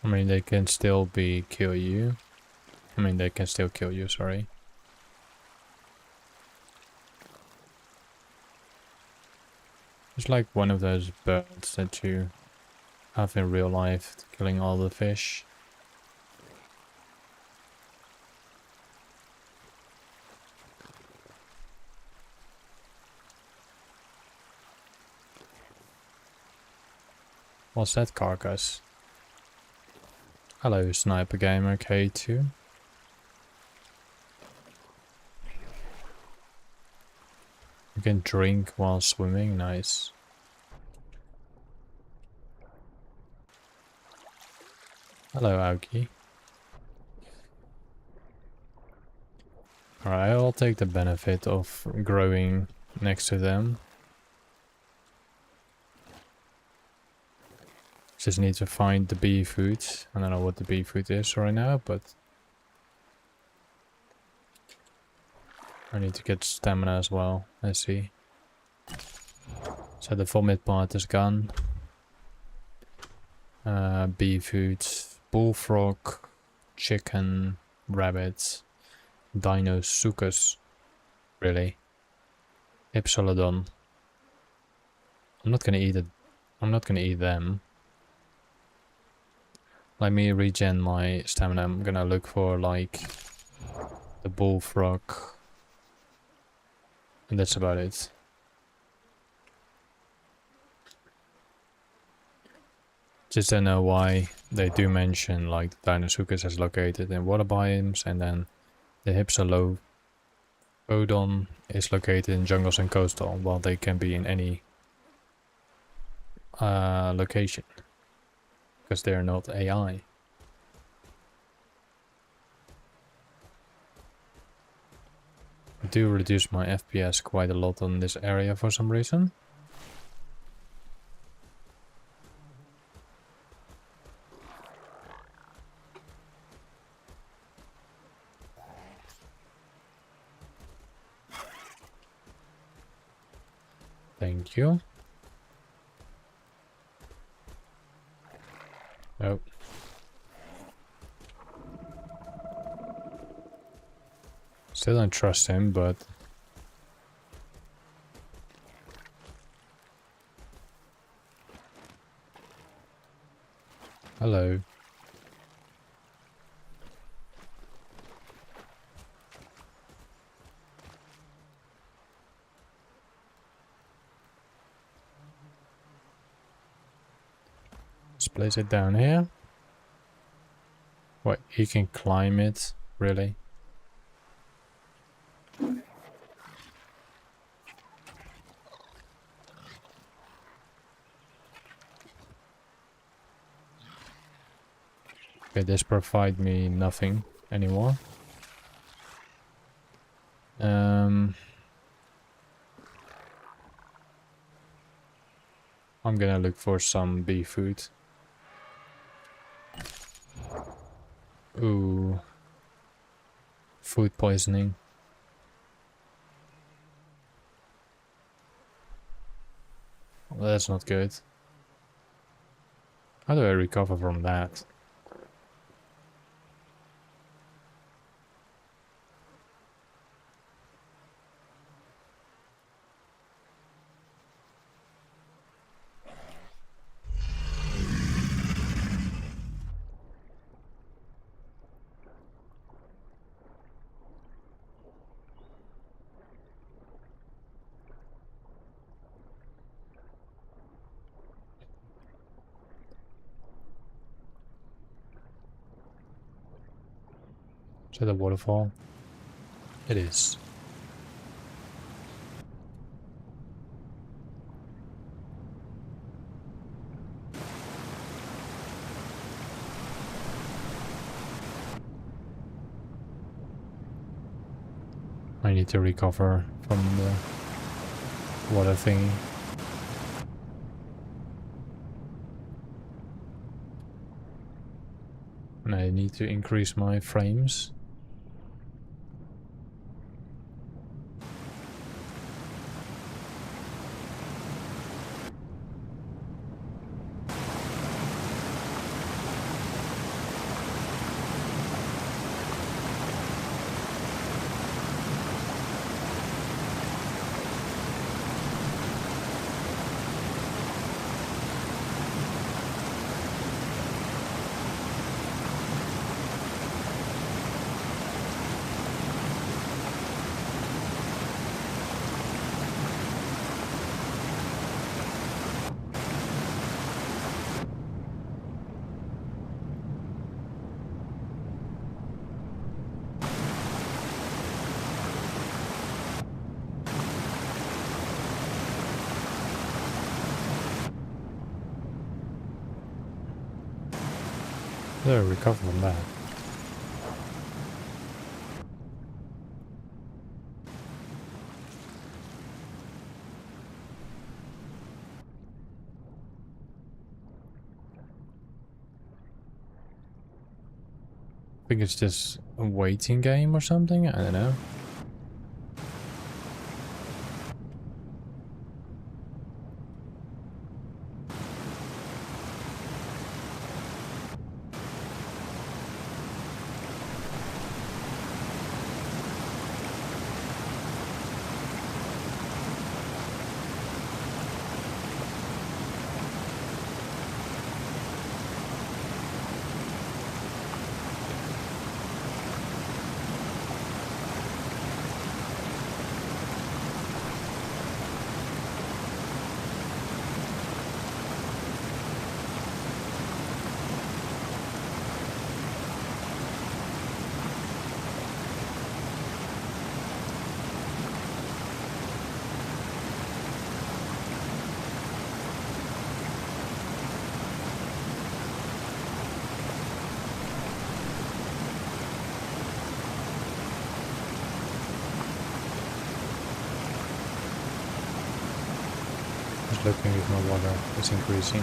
I mean, they can still kill you. I mean, they can still kill you, sorry. It's like one of those birds that you have in real life, killing all the fish. What's that carcass? Hello, Sniper Gamer K2. You can drink while swimming, nice. Hello, Augie. Alright, I'll take the benefit of growing next to them. Just need to find the bee food. I don't know what the bee food is right now, but I need to get stamina as well. Let's see. So the vomit part is gone. Bee food, bullfrog, chicken, rabbit, dinosaur. Really? Ipsilodon. I'm not gonna eat it. I'm not gonna eat them. Let me regen my stamina. I'm gonna look for like the bullfrog. And that's about it. Just don't know why they do mention like the Dinosaurus is located in water biomes, and then the Hypsilophodon is located in jungles and coastal, while they can be in any location. Because they're not AI. do reduce my FPS quite a lot on this area for some reason. Thank you. Oh. Still don't trust him, but... Hello. Let's place it down here. What, he can climb it? Really? Okay, this provides me nothing anymore. I'm gonna look for some bee food. Ooh. Food poisoning. Well, that's not good. How do I recover from that? Is that a waterfall? It is. I need to recover from the water thingy. And I need to increase my frames. There, recover from that. I think it's just a waiting game or something, I don't know. looking if my water is increasing.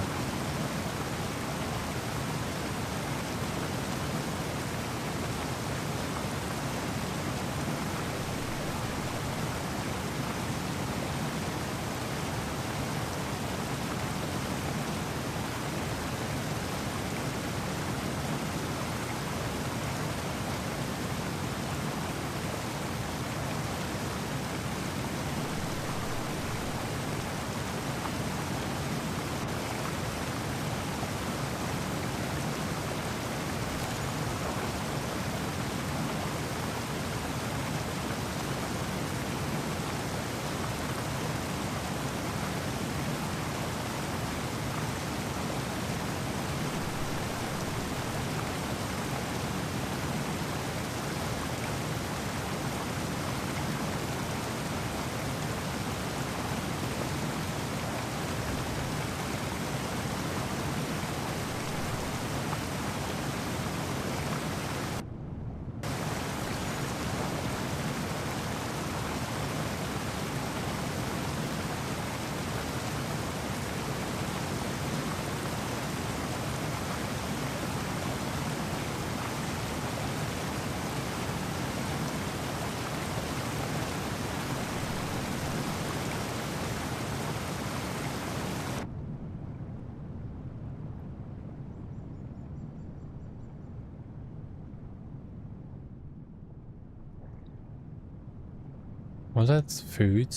Was that food?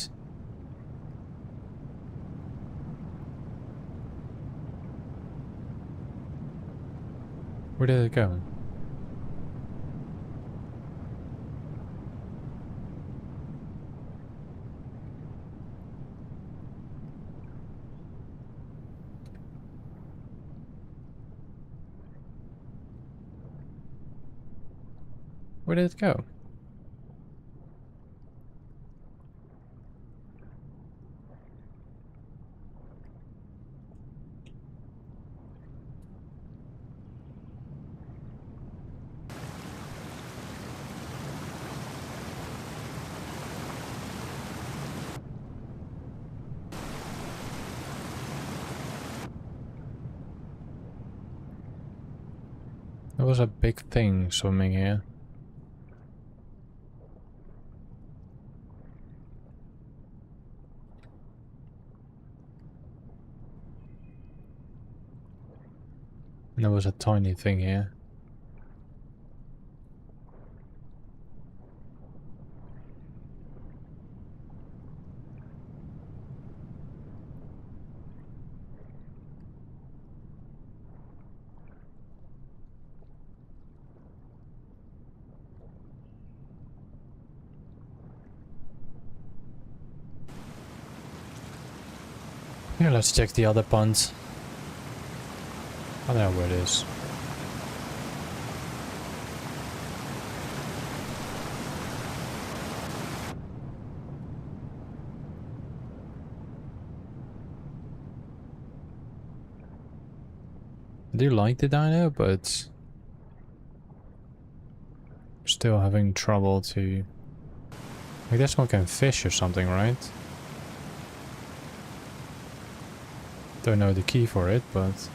Where did it go? Where did it go? There was a big thing swimming here. And there was a tiny thing here. Yeah, let's check the other ponds. I don't know where it is. I do like the dino, but still having trouble to... I guess one can fish or something, right? Don't know the key for it, but...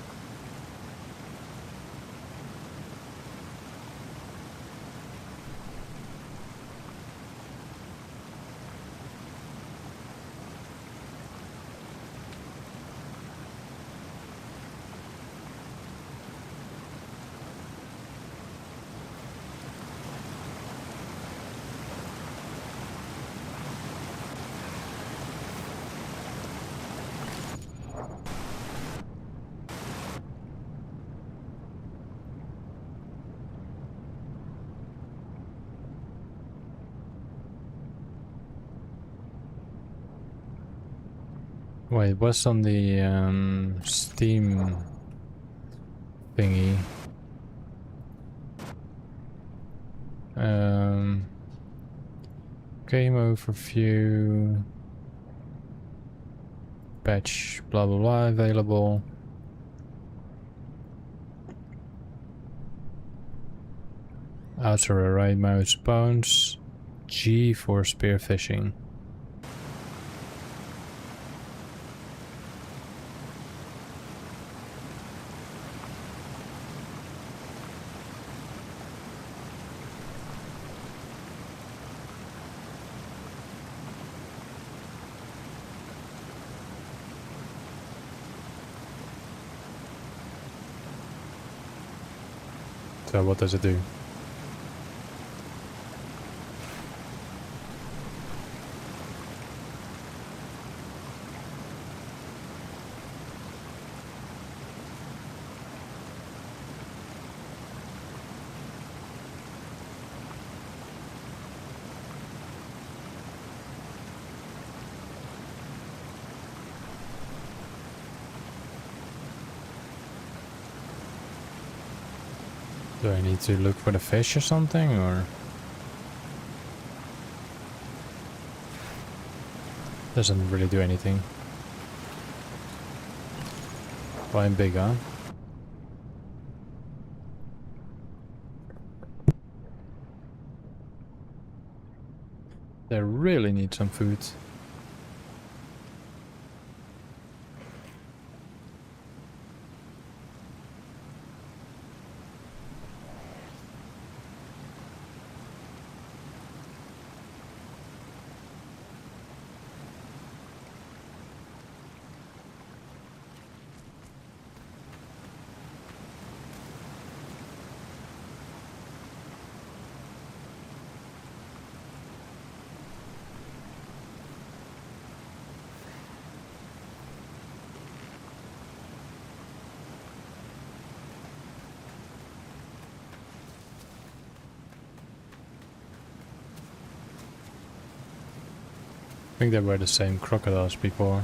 Wait, what's on the Steam thingy? Game overview. Batch blah blah blah available. Outer array mode spawns. G for spearfishing. So what does it do? Do I need to look for the fish or something, or doesn't really do anything? Well, I'm big, huh? They really need some food. I think they were the same crocodiles before.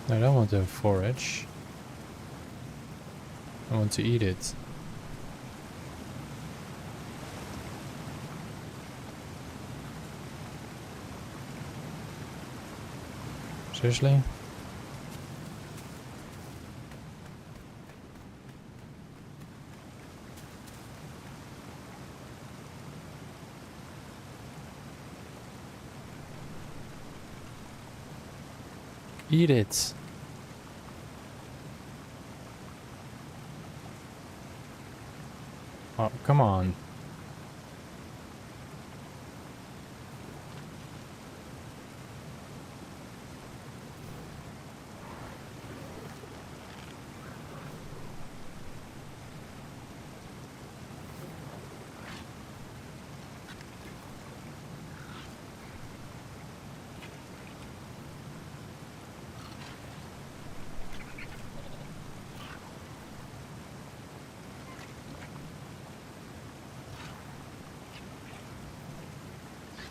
I don't want to forage. I want to eat it. Seriously? Eat it. Oh, come on.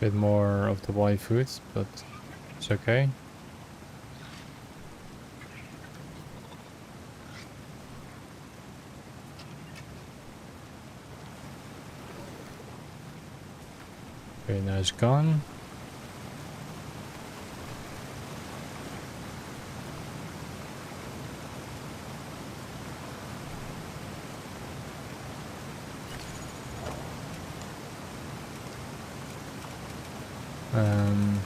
Bit more of the white food, but it's okay. Okay, now it's gone. Um,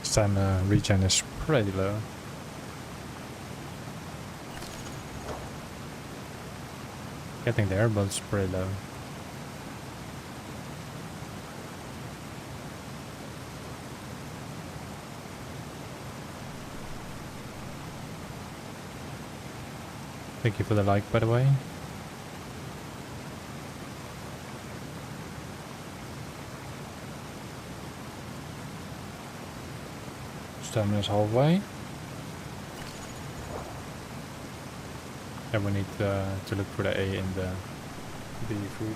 this time regen is pretty low. Getting there, but it's pretty low. Thank you for the like, by the way. Stamina's halfway. Then we need to look for the A in the B food.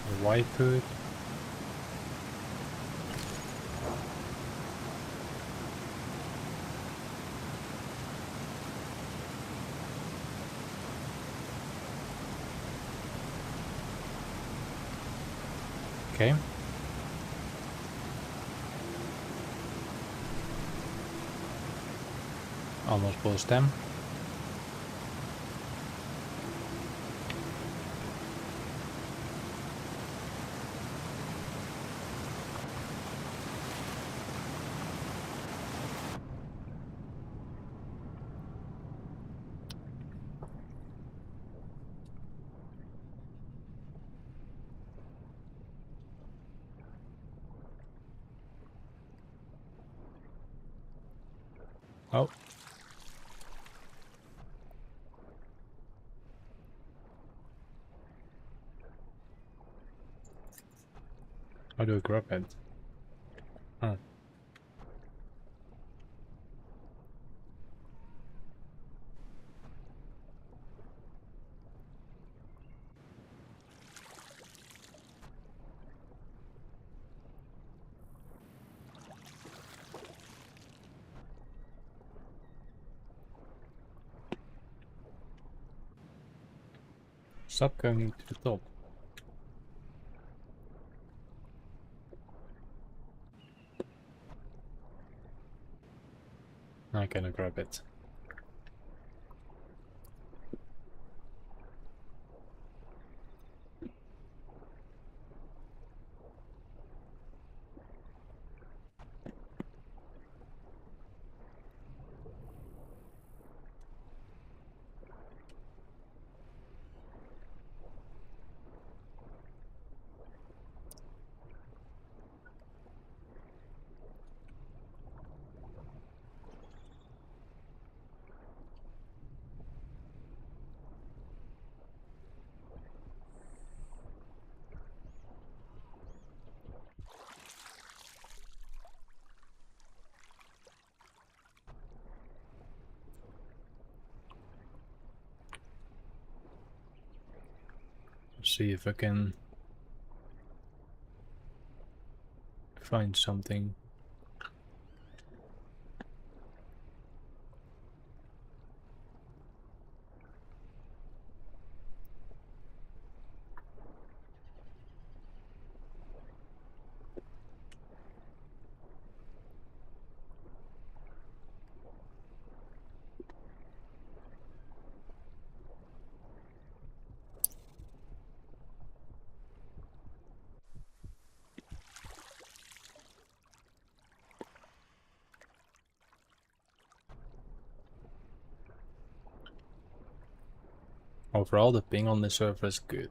The Y food. Okay. Almost full stem. Oh. How do I grab it? Oh. Stop going to the top. I cannot grab it. See if I can find something. Overall, the ping on the server is good.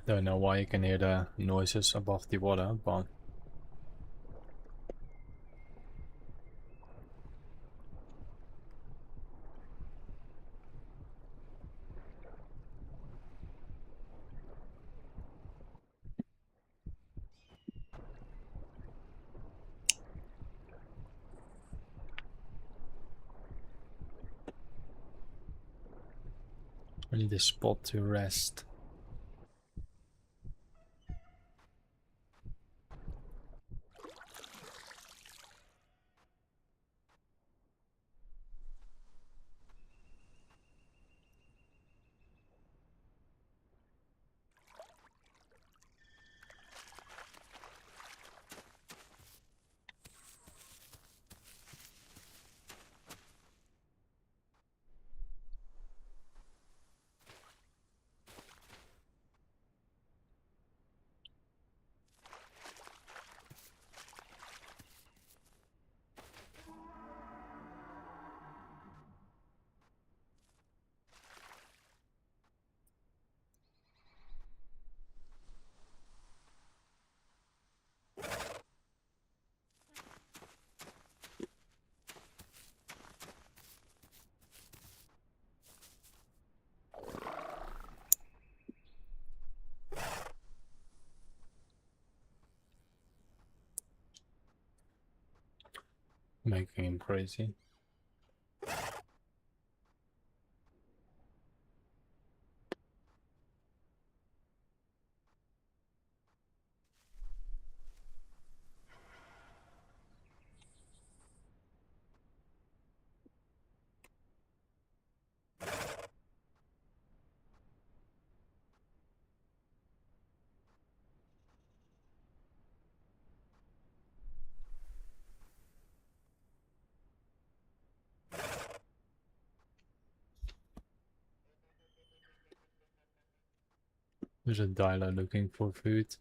Don't know why you can hear the noises above the water, but I need a spot to rest. Making him crazy. There's a dialer looking for food.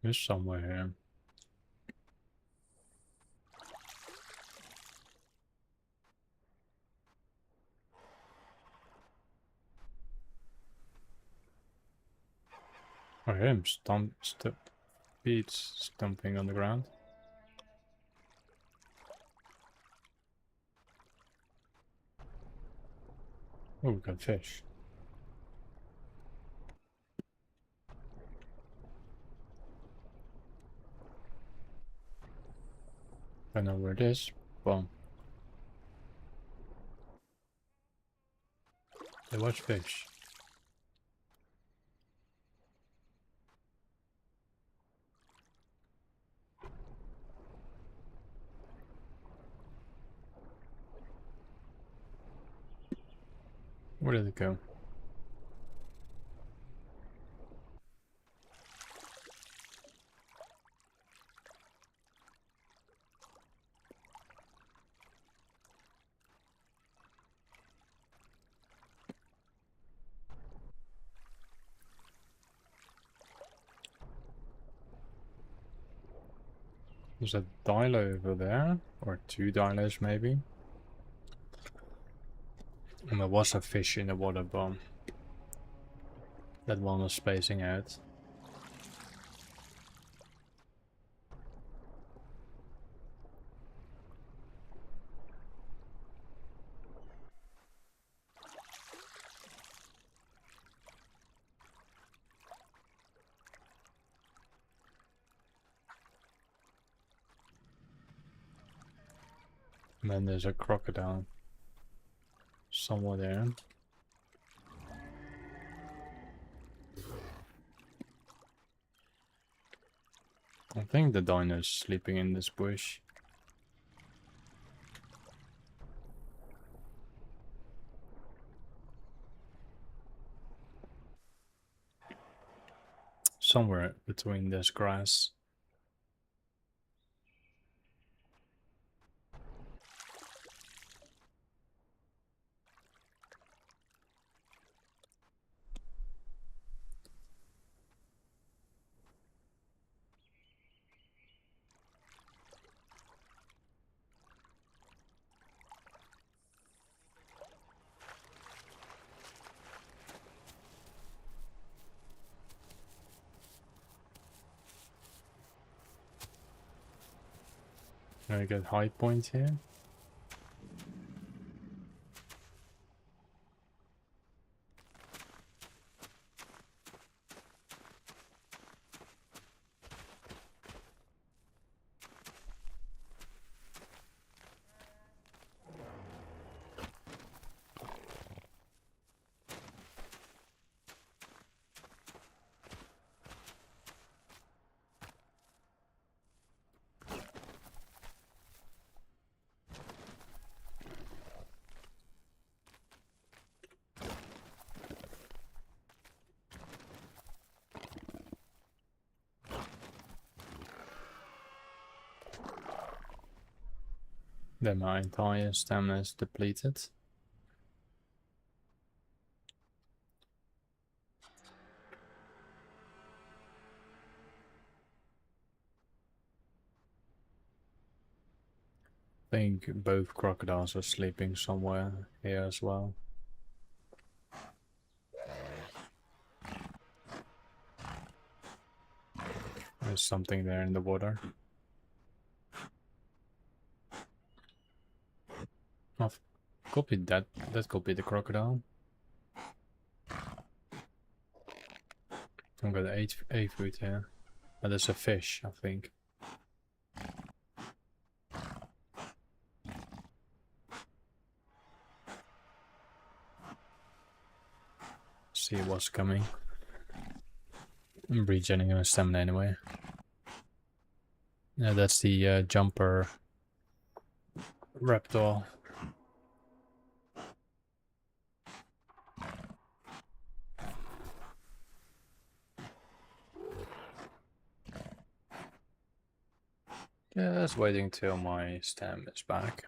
There's somewhere here. I hear him feet stomping on the ground. Oh, we got fish. I know where it is. Well, there was fish. Where did it go? There's a dialer over there, or two dialers maybe. And there was a fish in the water bomb. That one was spacing out. And then there's a crocodile somewhere there. think the dino's sleeping in this bush. Somewhere between this grass. Can I get high points here? Then my entire stamina is depleted. I think both crocodiles are sleeping somewhere here as well. There's something there in the water. Oh, could be that. That could be the crocodile. I've got eight food here. Oh, there's a fish, I think. See what's coming. I'm regenerating my stamina anyway. Yeah, that's the jumper raptor. Just waiting till my stamina is back.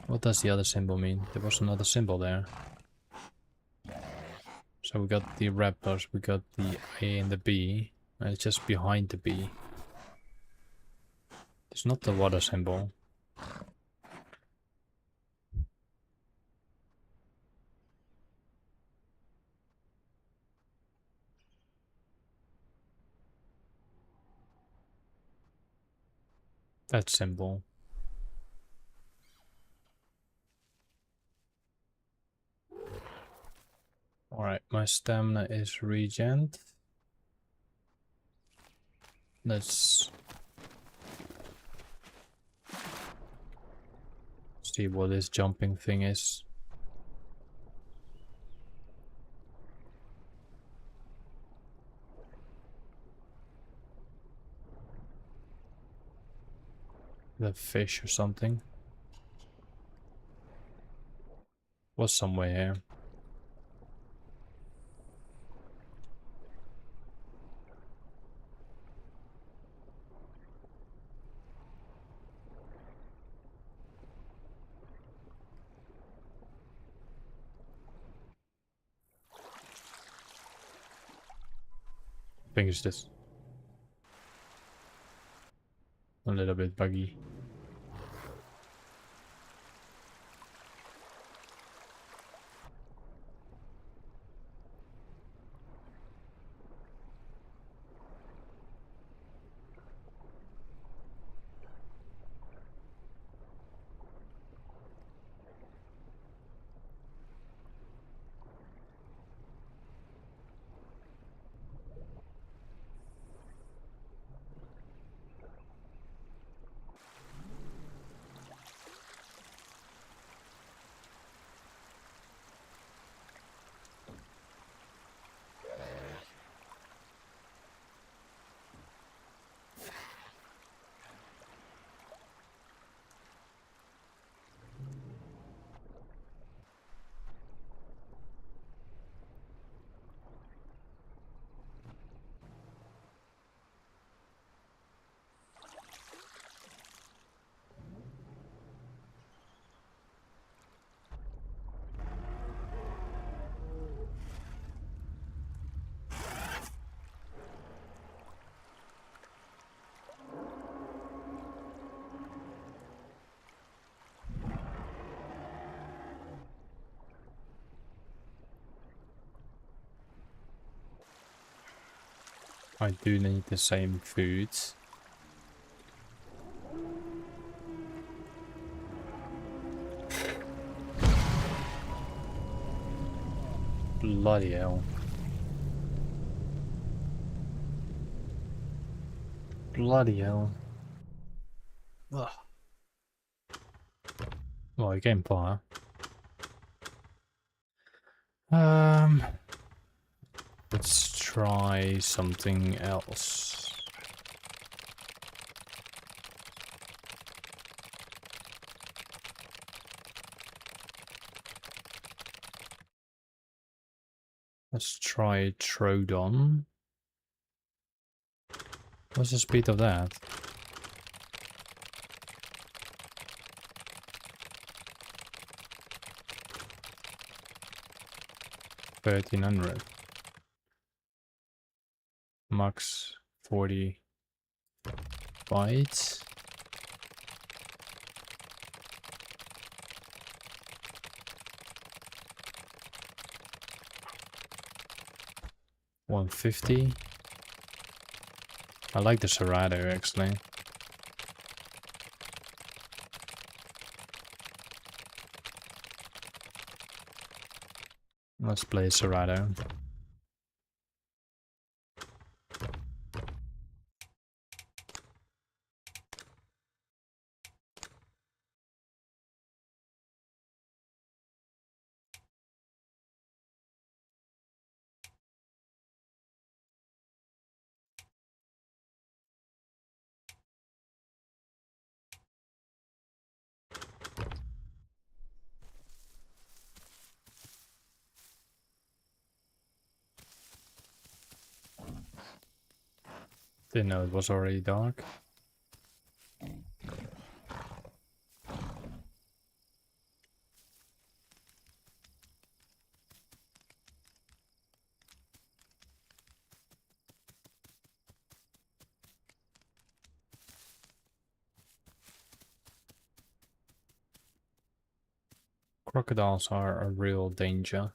What does the other symbol mean? There was another symbol there. So we got the raptors, we got the A and the B, and it's just behind the B. It's not the water symbol. That symbol. Alright, my stamina is regen. Let's see what this jumping thing is. The fish or something. Was somewhere here. I think it's just a little bit buggy. I do need the same food. Bloody hell. Bloody hell. Ugh. Well, you came far. Let's try something else. Let's try Troodon. What's the speed of that? $1,300. Max 40 bytes. $150. I like the Serato actually. Let's play Serato. Didn't know it was already dark. Crocodiles are a real danger.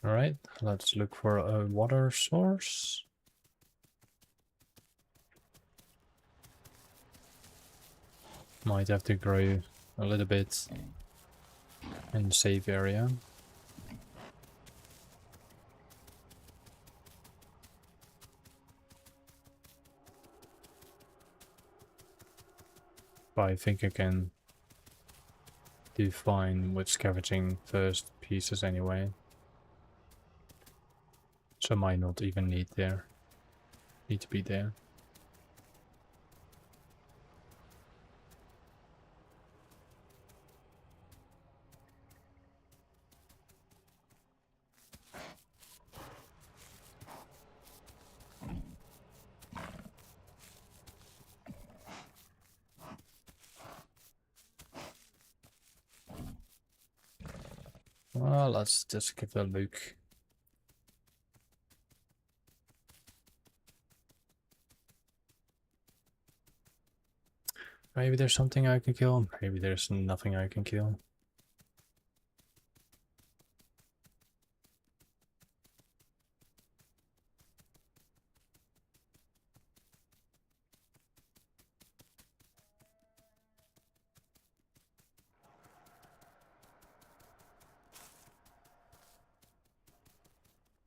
Alright, let's look for a water source. Might have to grow a little bit in the safe area. But I think I can do fine with scavenging first pieces anyway. So I might not even need to be there. Well, let's just give it a look. Maybe there's something I can kill, maybe there's nothing I can kill.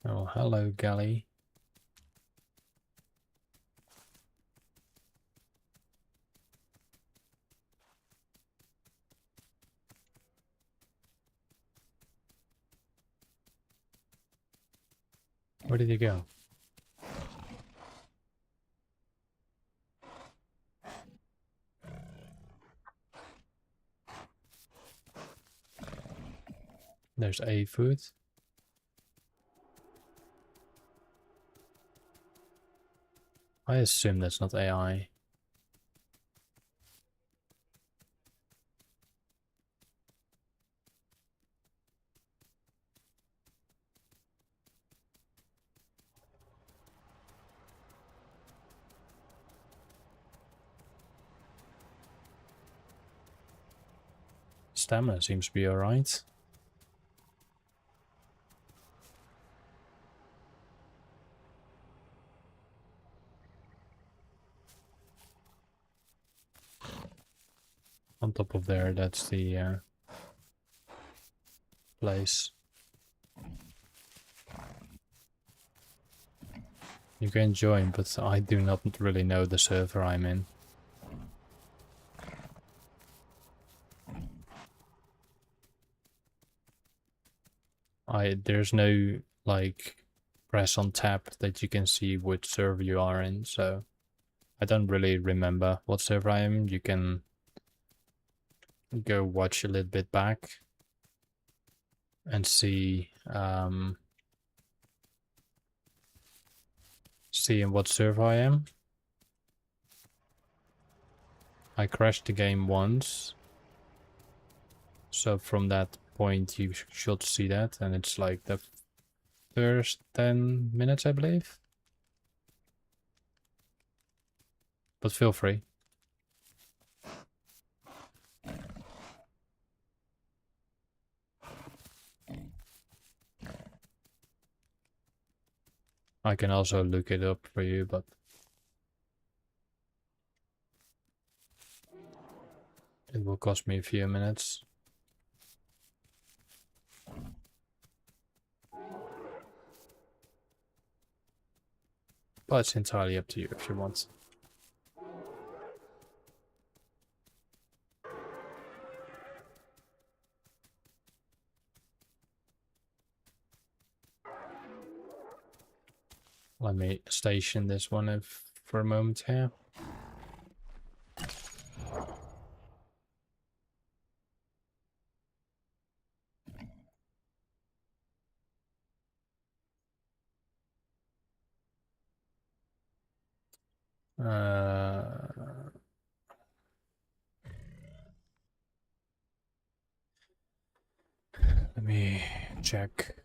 Oh, hello, Galley. Where did he go? There's a food. I assume that's not AI. Stamina seems to be alright. On top of there, that's the place. You can join, but I do not really know the server I'm in. There's no like press on tab that you can see which server you are in, so I don't really remember what server I am. You can go watch a little bit back and see in what server I am. I crashed the game once, so from that point you should see that, and it's like the first 10 minutes, I believe. But feel free. I can also look it up for you, but it will cost me a few minutes. But it's entirely up to you if you want. Let me station this one for a moment here. Let me check.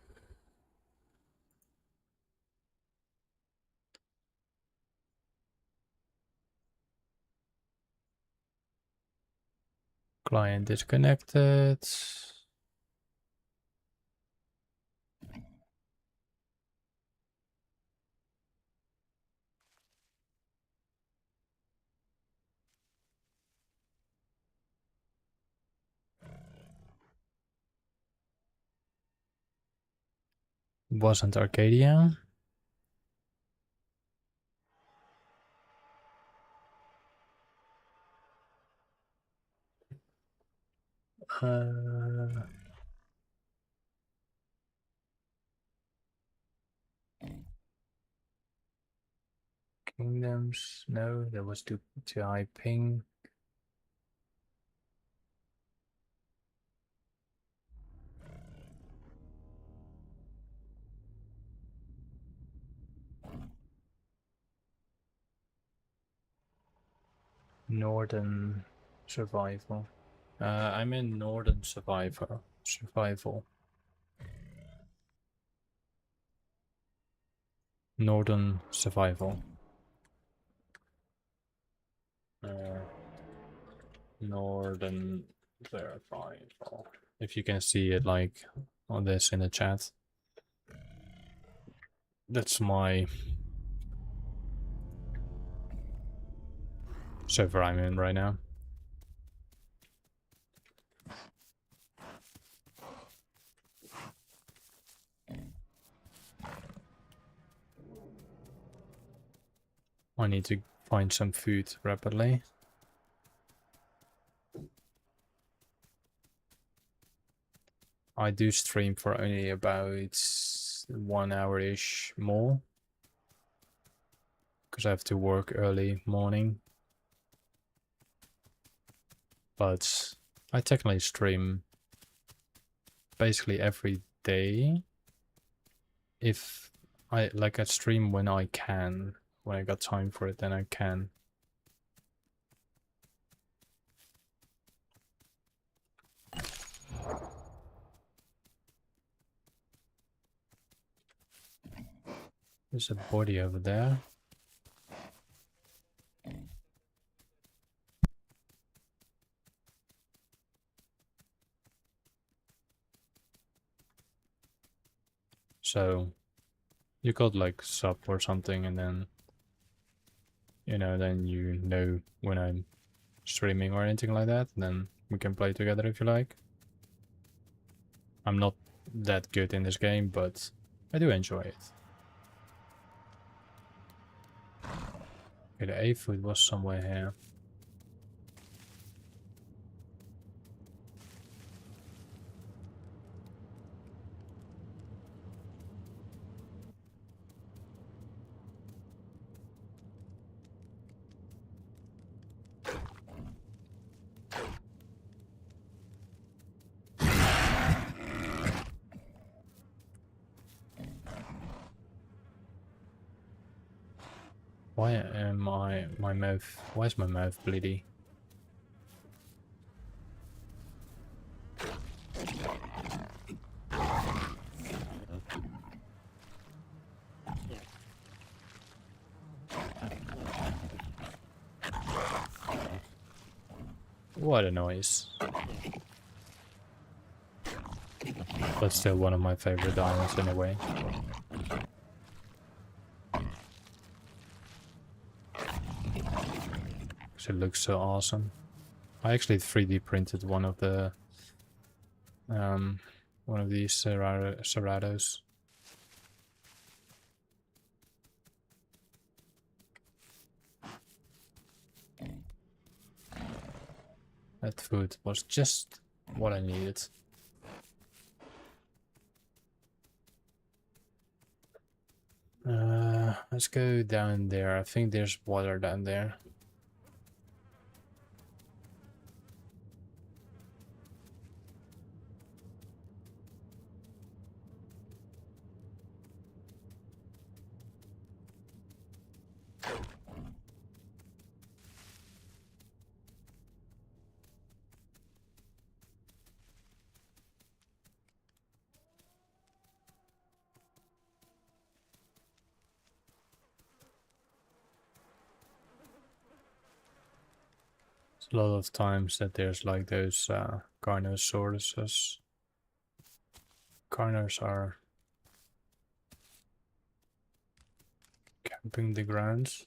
Client disconnected. Wasn't Arcadia. Kingdoms, no, that was too high ping. Northern survival. I'm in Northern survival. Northern survival. Northern survival. If you can see it like on this in the chat. That's my server I'm in right now. I need to find some food rapidly. I do stream for only about 1 hour-ish more. Because I have to work early morning. But I technically stream basically every day. If I stream when I can. When I got time for it, then I can. There's a body over there. So you got like sub or something, and then then you know when I'm streaming or anything like that, then we can play together if you like. I'm not that good in this game, but I do enjoy it. Okay, the A-food was somewhere here. Why am my mouth? Why is my mouth bleedy? What a noise! But still one of my favorite diamonds anyway. It looks so awesome. I actually 3D printed one of these Cerrados. That food was just what I needed. Let's go down there. I think there's water down there. A lot of times that there's like those Carnosauruses. Carnos are camping the grounds.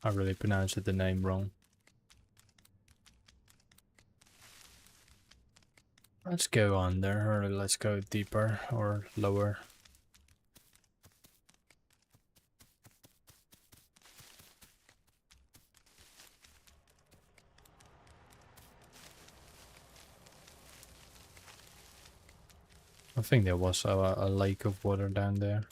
I really pronounced the name wrong. Let's go under, or let's go deeper or lower. I think there was a lake of water down there.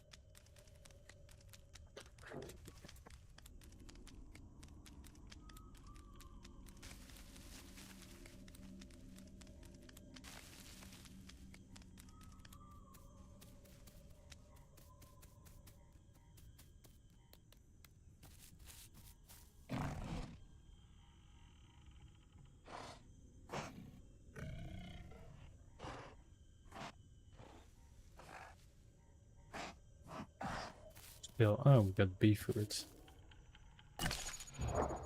Still, oh, we got bee foods.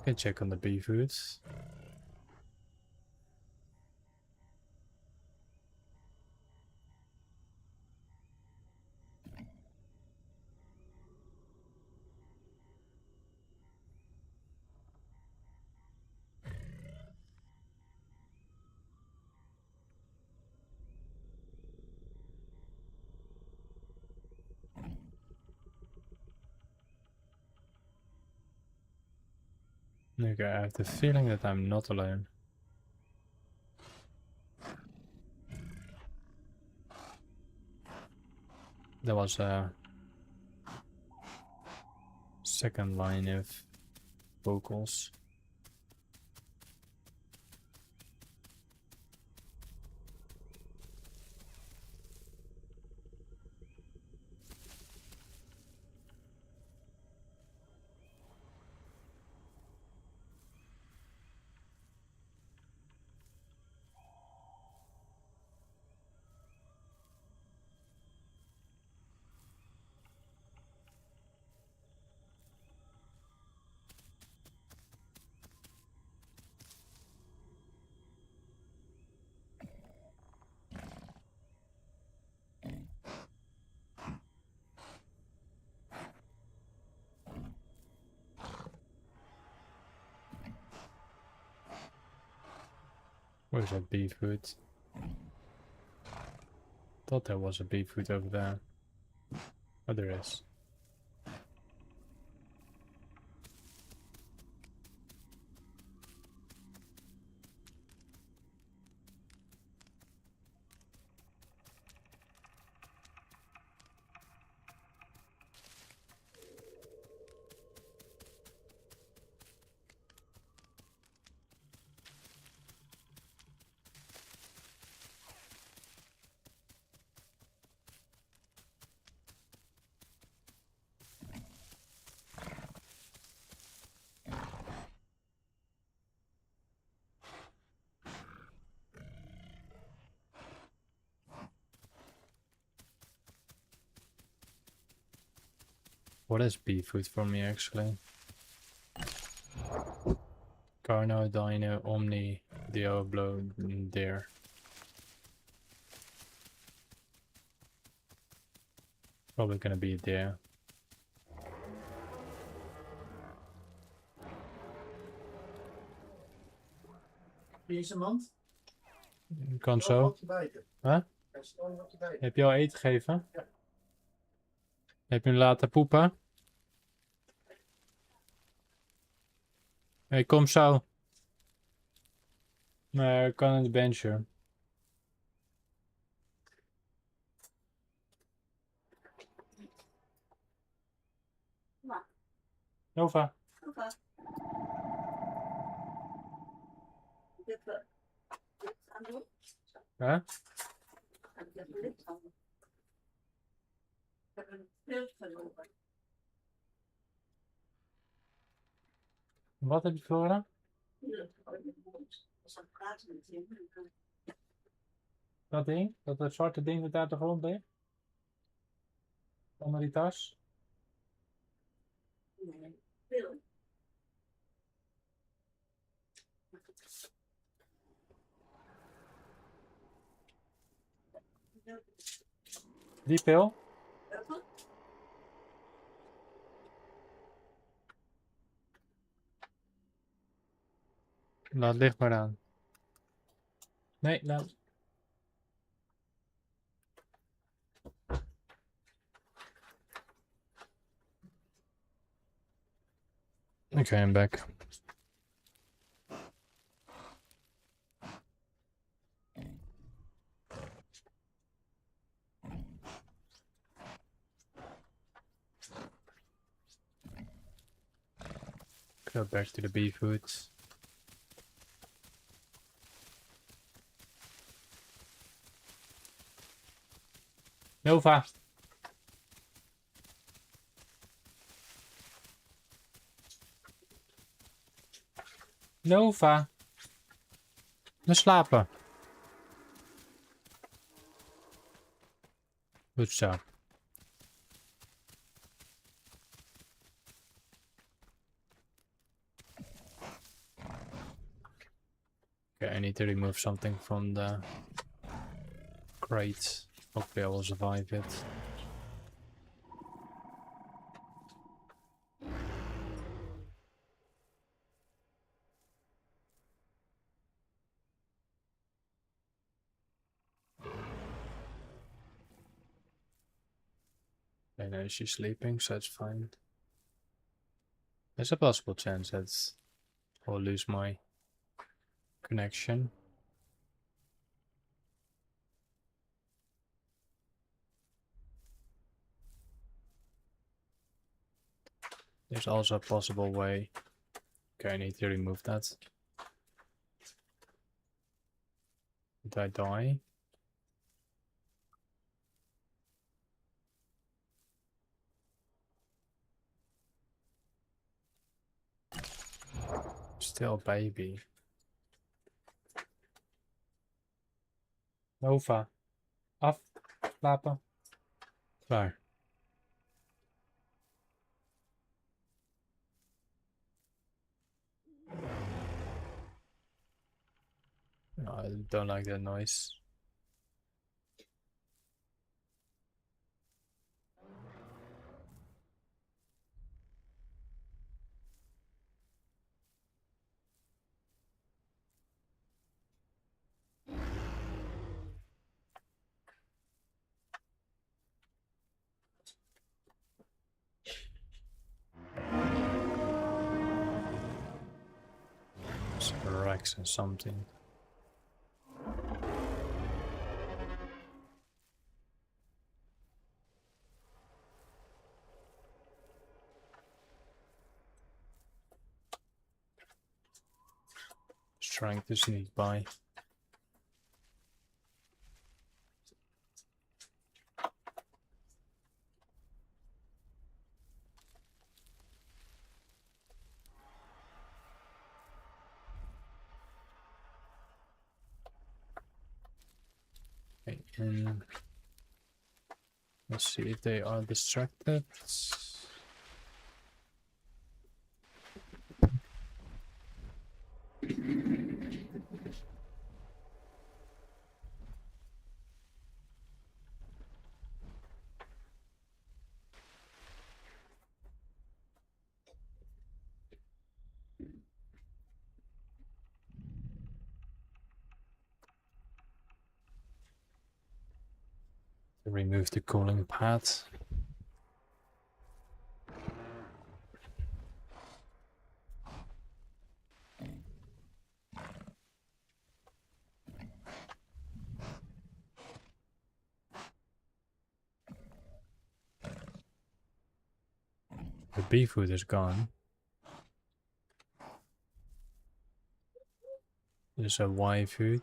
Can check on the bee foods. Okay, I have the feeling that I'm not alone. There was a second line of vocals. Where's that bee food? Thought there was a bee food over there. Oh, there is. What is bee food for me actually? Carno, Dino, Omni, Diablo, Deer. Probably gonna be Deer. Deze mand? Kan zo. Huh? Heb je al eten gegeven? Ja. Heb je hem laten poepen? Hey, kom zo. Nee, ik kan in de bench hoor. Nova. Nova. Dit aan doen. Huh? Ga ik even licht houden. Ik heb een beeld verloren. Wat heb je verloren? Als ik praat met hem. Dat ding? Dat zwarte ding dat uit de grond ligt? Onder die tas? Nee, beeld. Die pil? Laat licht maar aan. Nee, laat. Okay, I'm back. Go back to the bee foods. Nova. Nova. We slapen. Goed zo. Okay, I need to remove something from the crate. Hopefully I will survive it. I know she's sleeping, so it's fine. There's a possible chance that I'll lose my connection. There's also a possible way. Okay, I need to remove that. Did I die? Still baby. Nova. Aflapen. Klaar. No, I don't like that noise. It's Rex or something. Just trying to sneak by. Okay, and let's see if they are distracted. Remove the cooling pad. The bee food is gone. There's a Y food.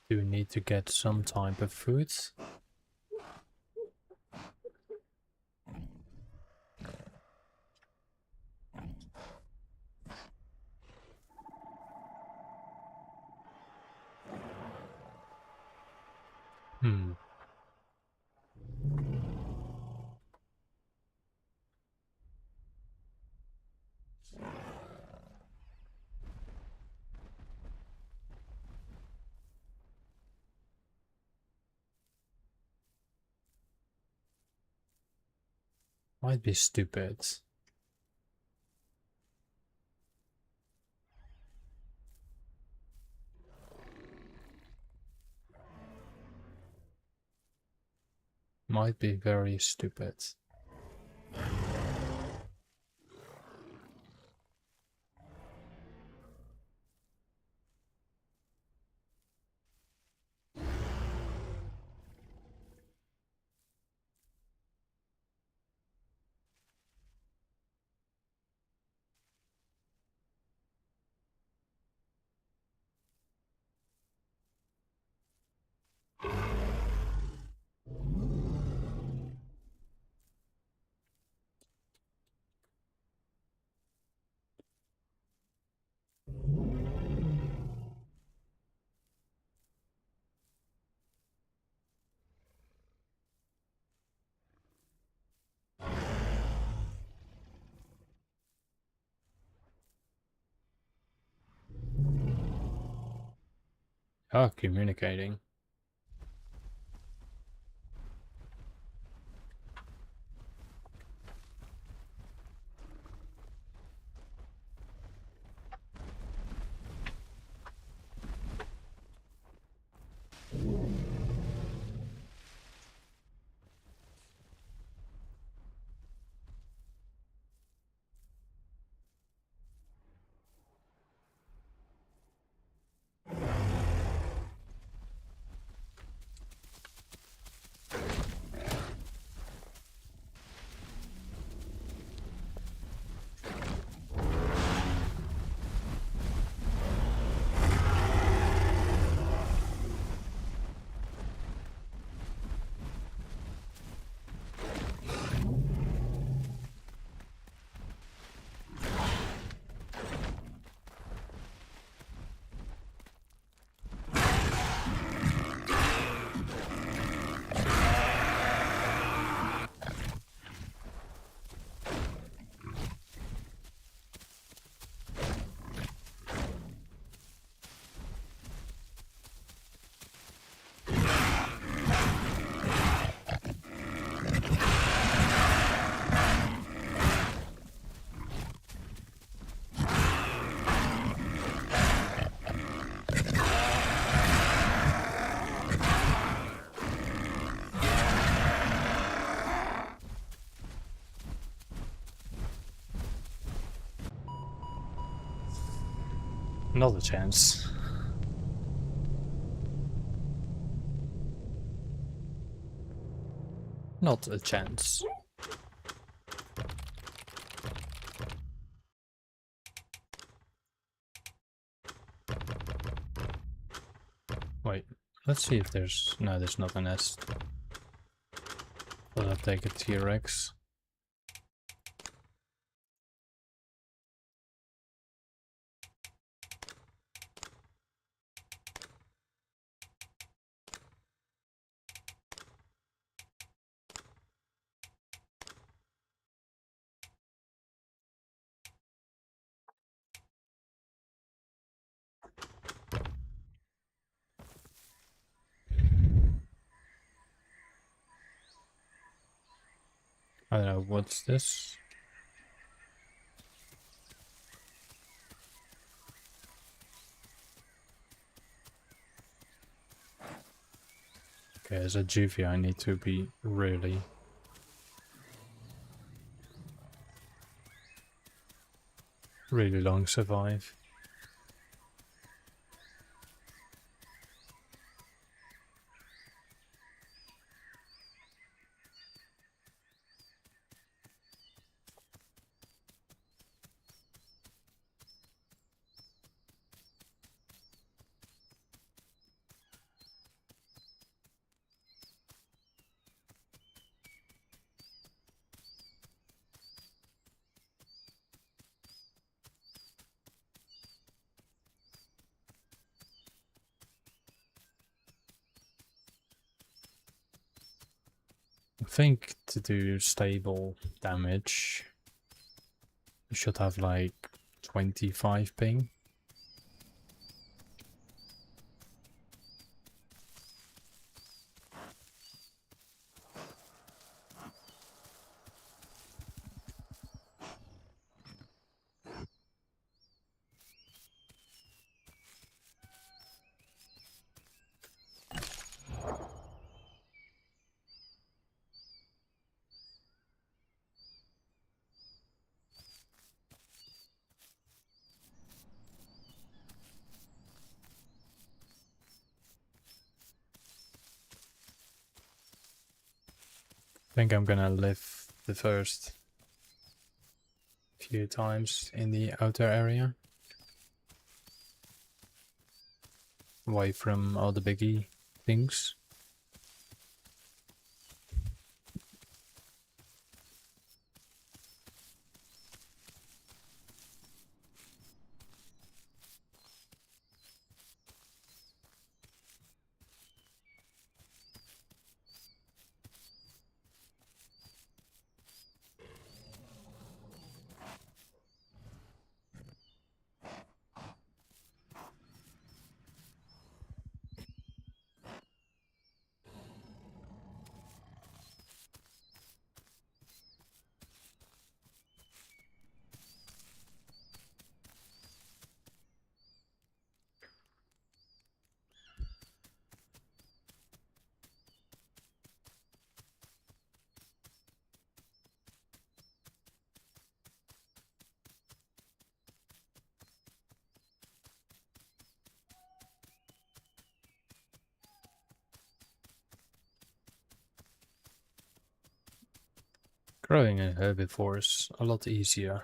Do we need to get some type of food? Hmm. Might be stupid. Might be very stupid. Oh, communicating. Not a chance. Not a chance. Wait, let's see if there's... No, there's not a nest. But I'll take a T-Rex. I don't know, what's this? Okay, as a juvie I need to be really long survive. I think to do stable damage, you should have like 25 ping. I think I'm gonna live the first few times in the outer area. Away from all the biggie things. Growing a herbivore is a lot easier.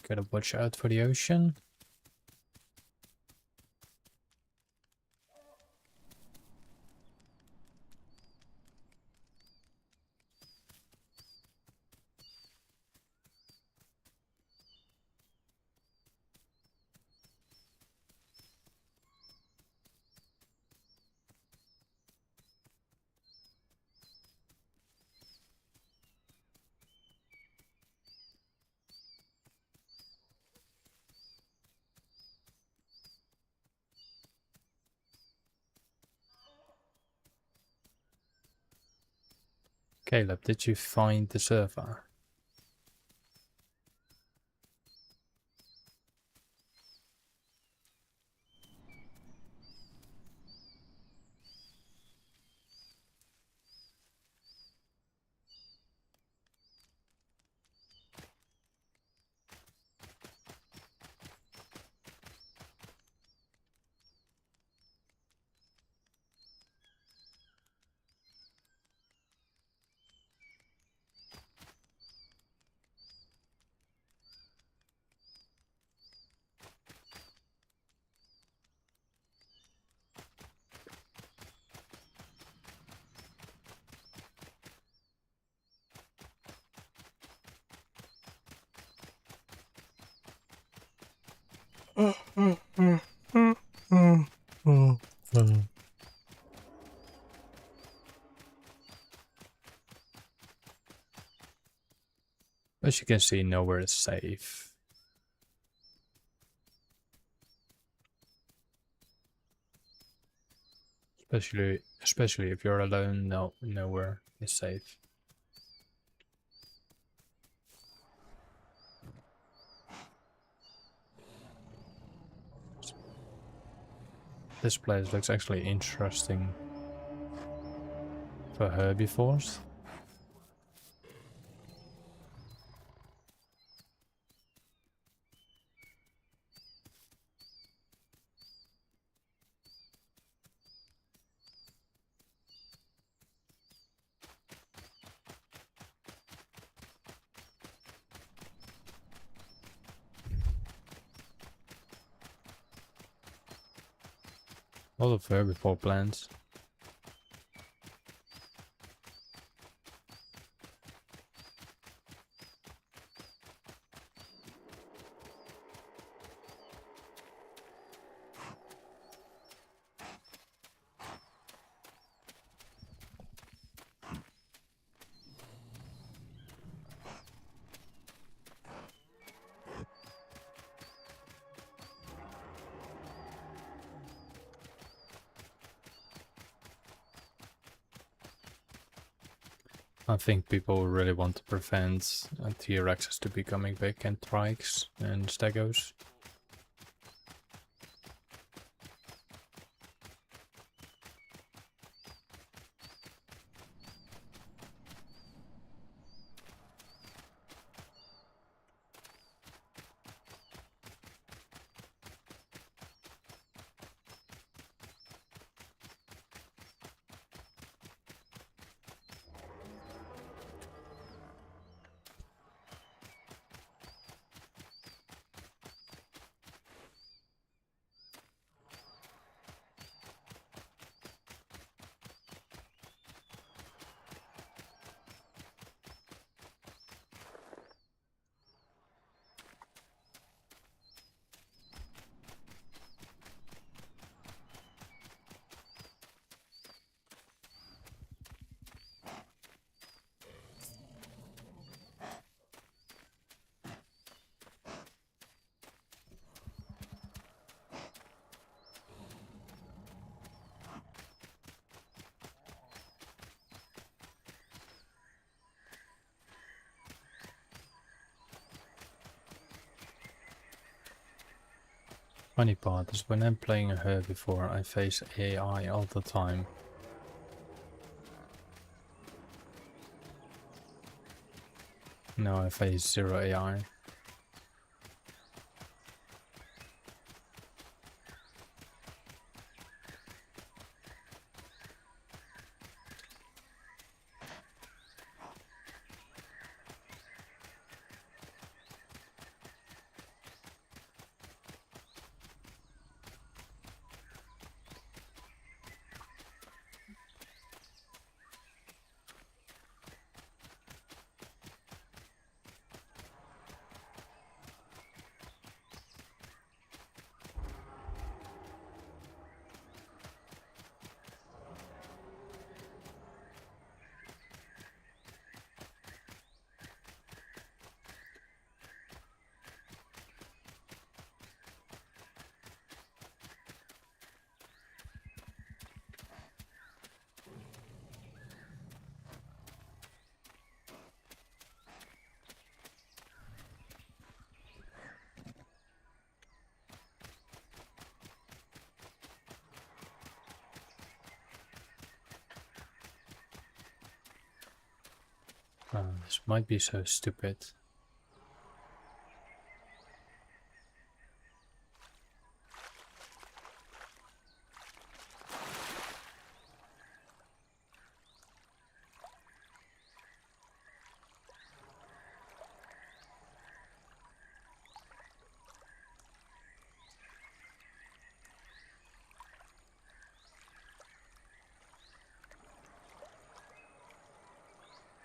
Gotta watch out for the ocean. Caleb, did you find the server? As you can see, nowhere is safe. Especially if you're alone, nowhere is safe. This place looks actually interesting for herbivores. A lot of herbivore plants. I think people really want to prevent T-Rexes to becoming big and trikes and stegos. Funny part is when I'm playing a herbivore, I face AI all the time. Now I face zero AI. This might be so stupid.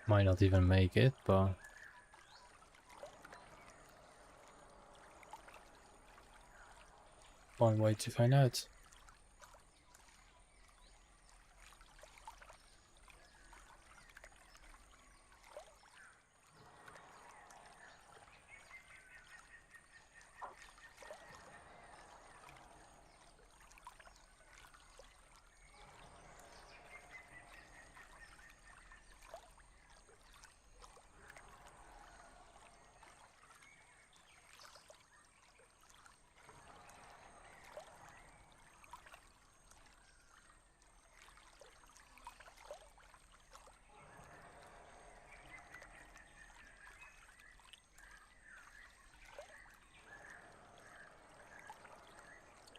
Might not even make it, but one way to find out.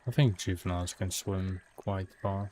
I think juveniles can swim quite far.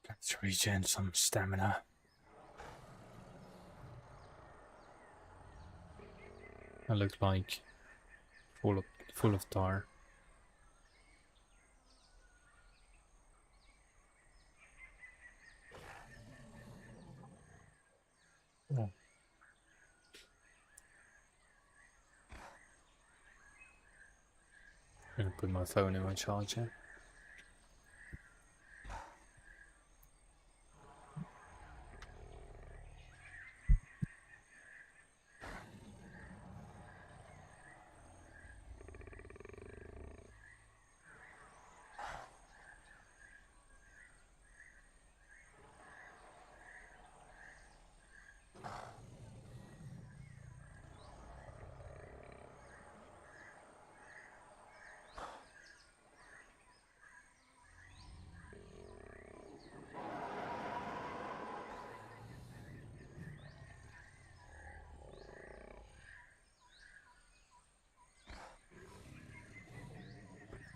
Let's regen some stamina. I look like full of tar. Oh. I'm gonna put my phone in my charger.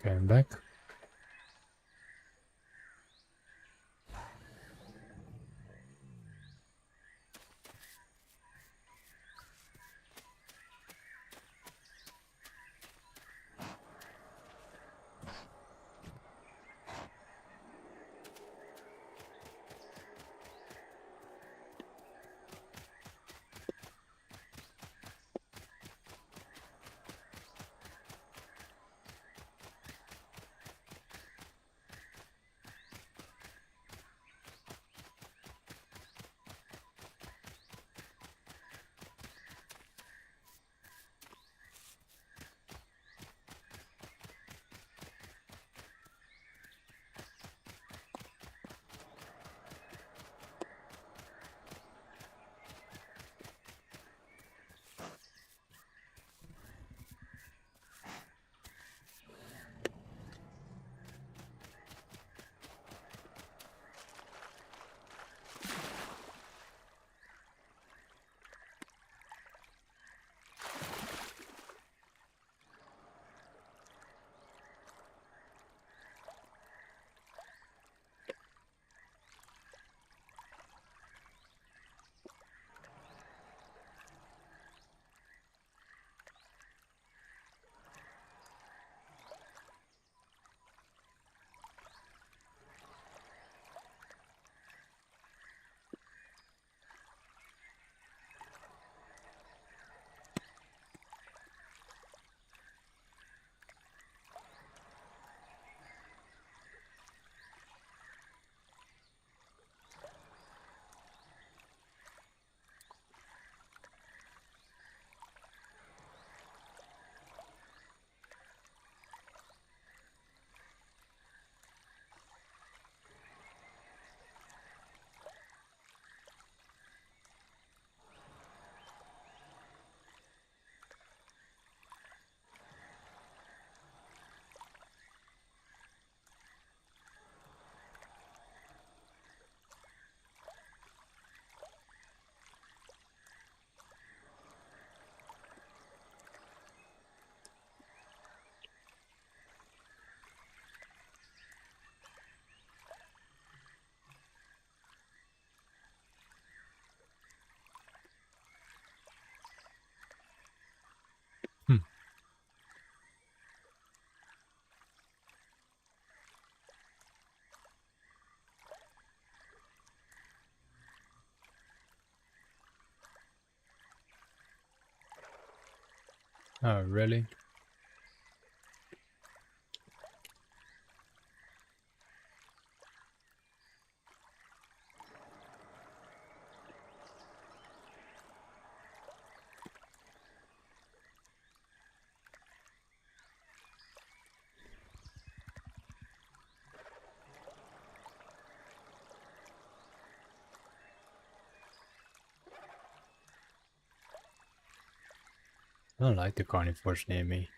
Going back. Oh, really? I don't like the carnivores near me.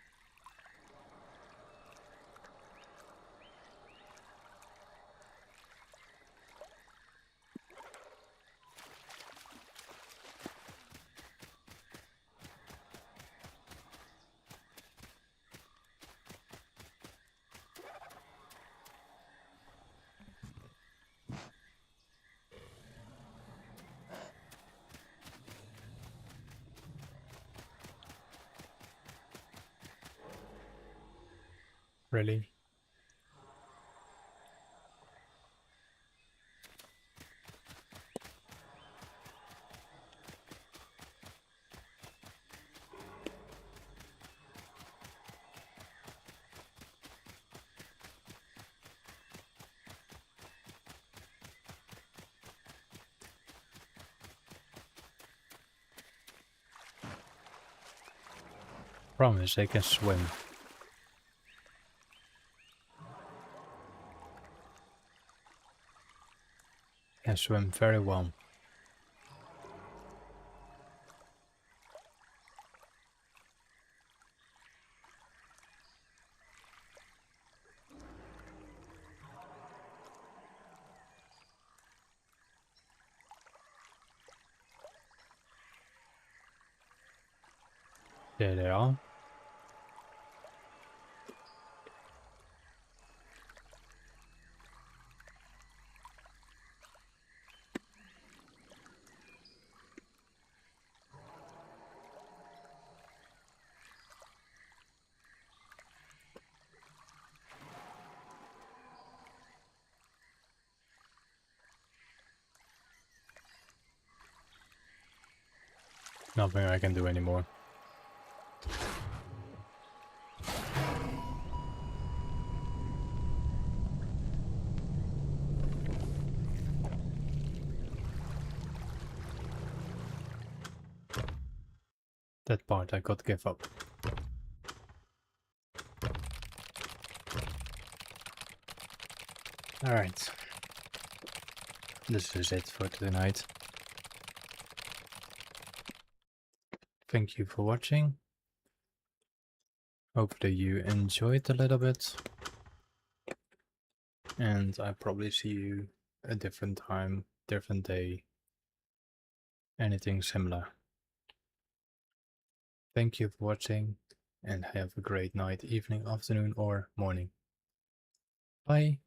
Really? Promise they can swim. Can swim very well. There they are. Nothing I can do anymore. That part I got to give up. Alright. This is it for tonight. Thank you for watching. Hopefully you enjoyed a little bit. And I probably see you a different time, different day. Anything similar. Thank you for watching and have a great night, evening, afternoon or morning. Bye.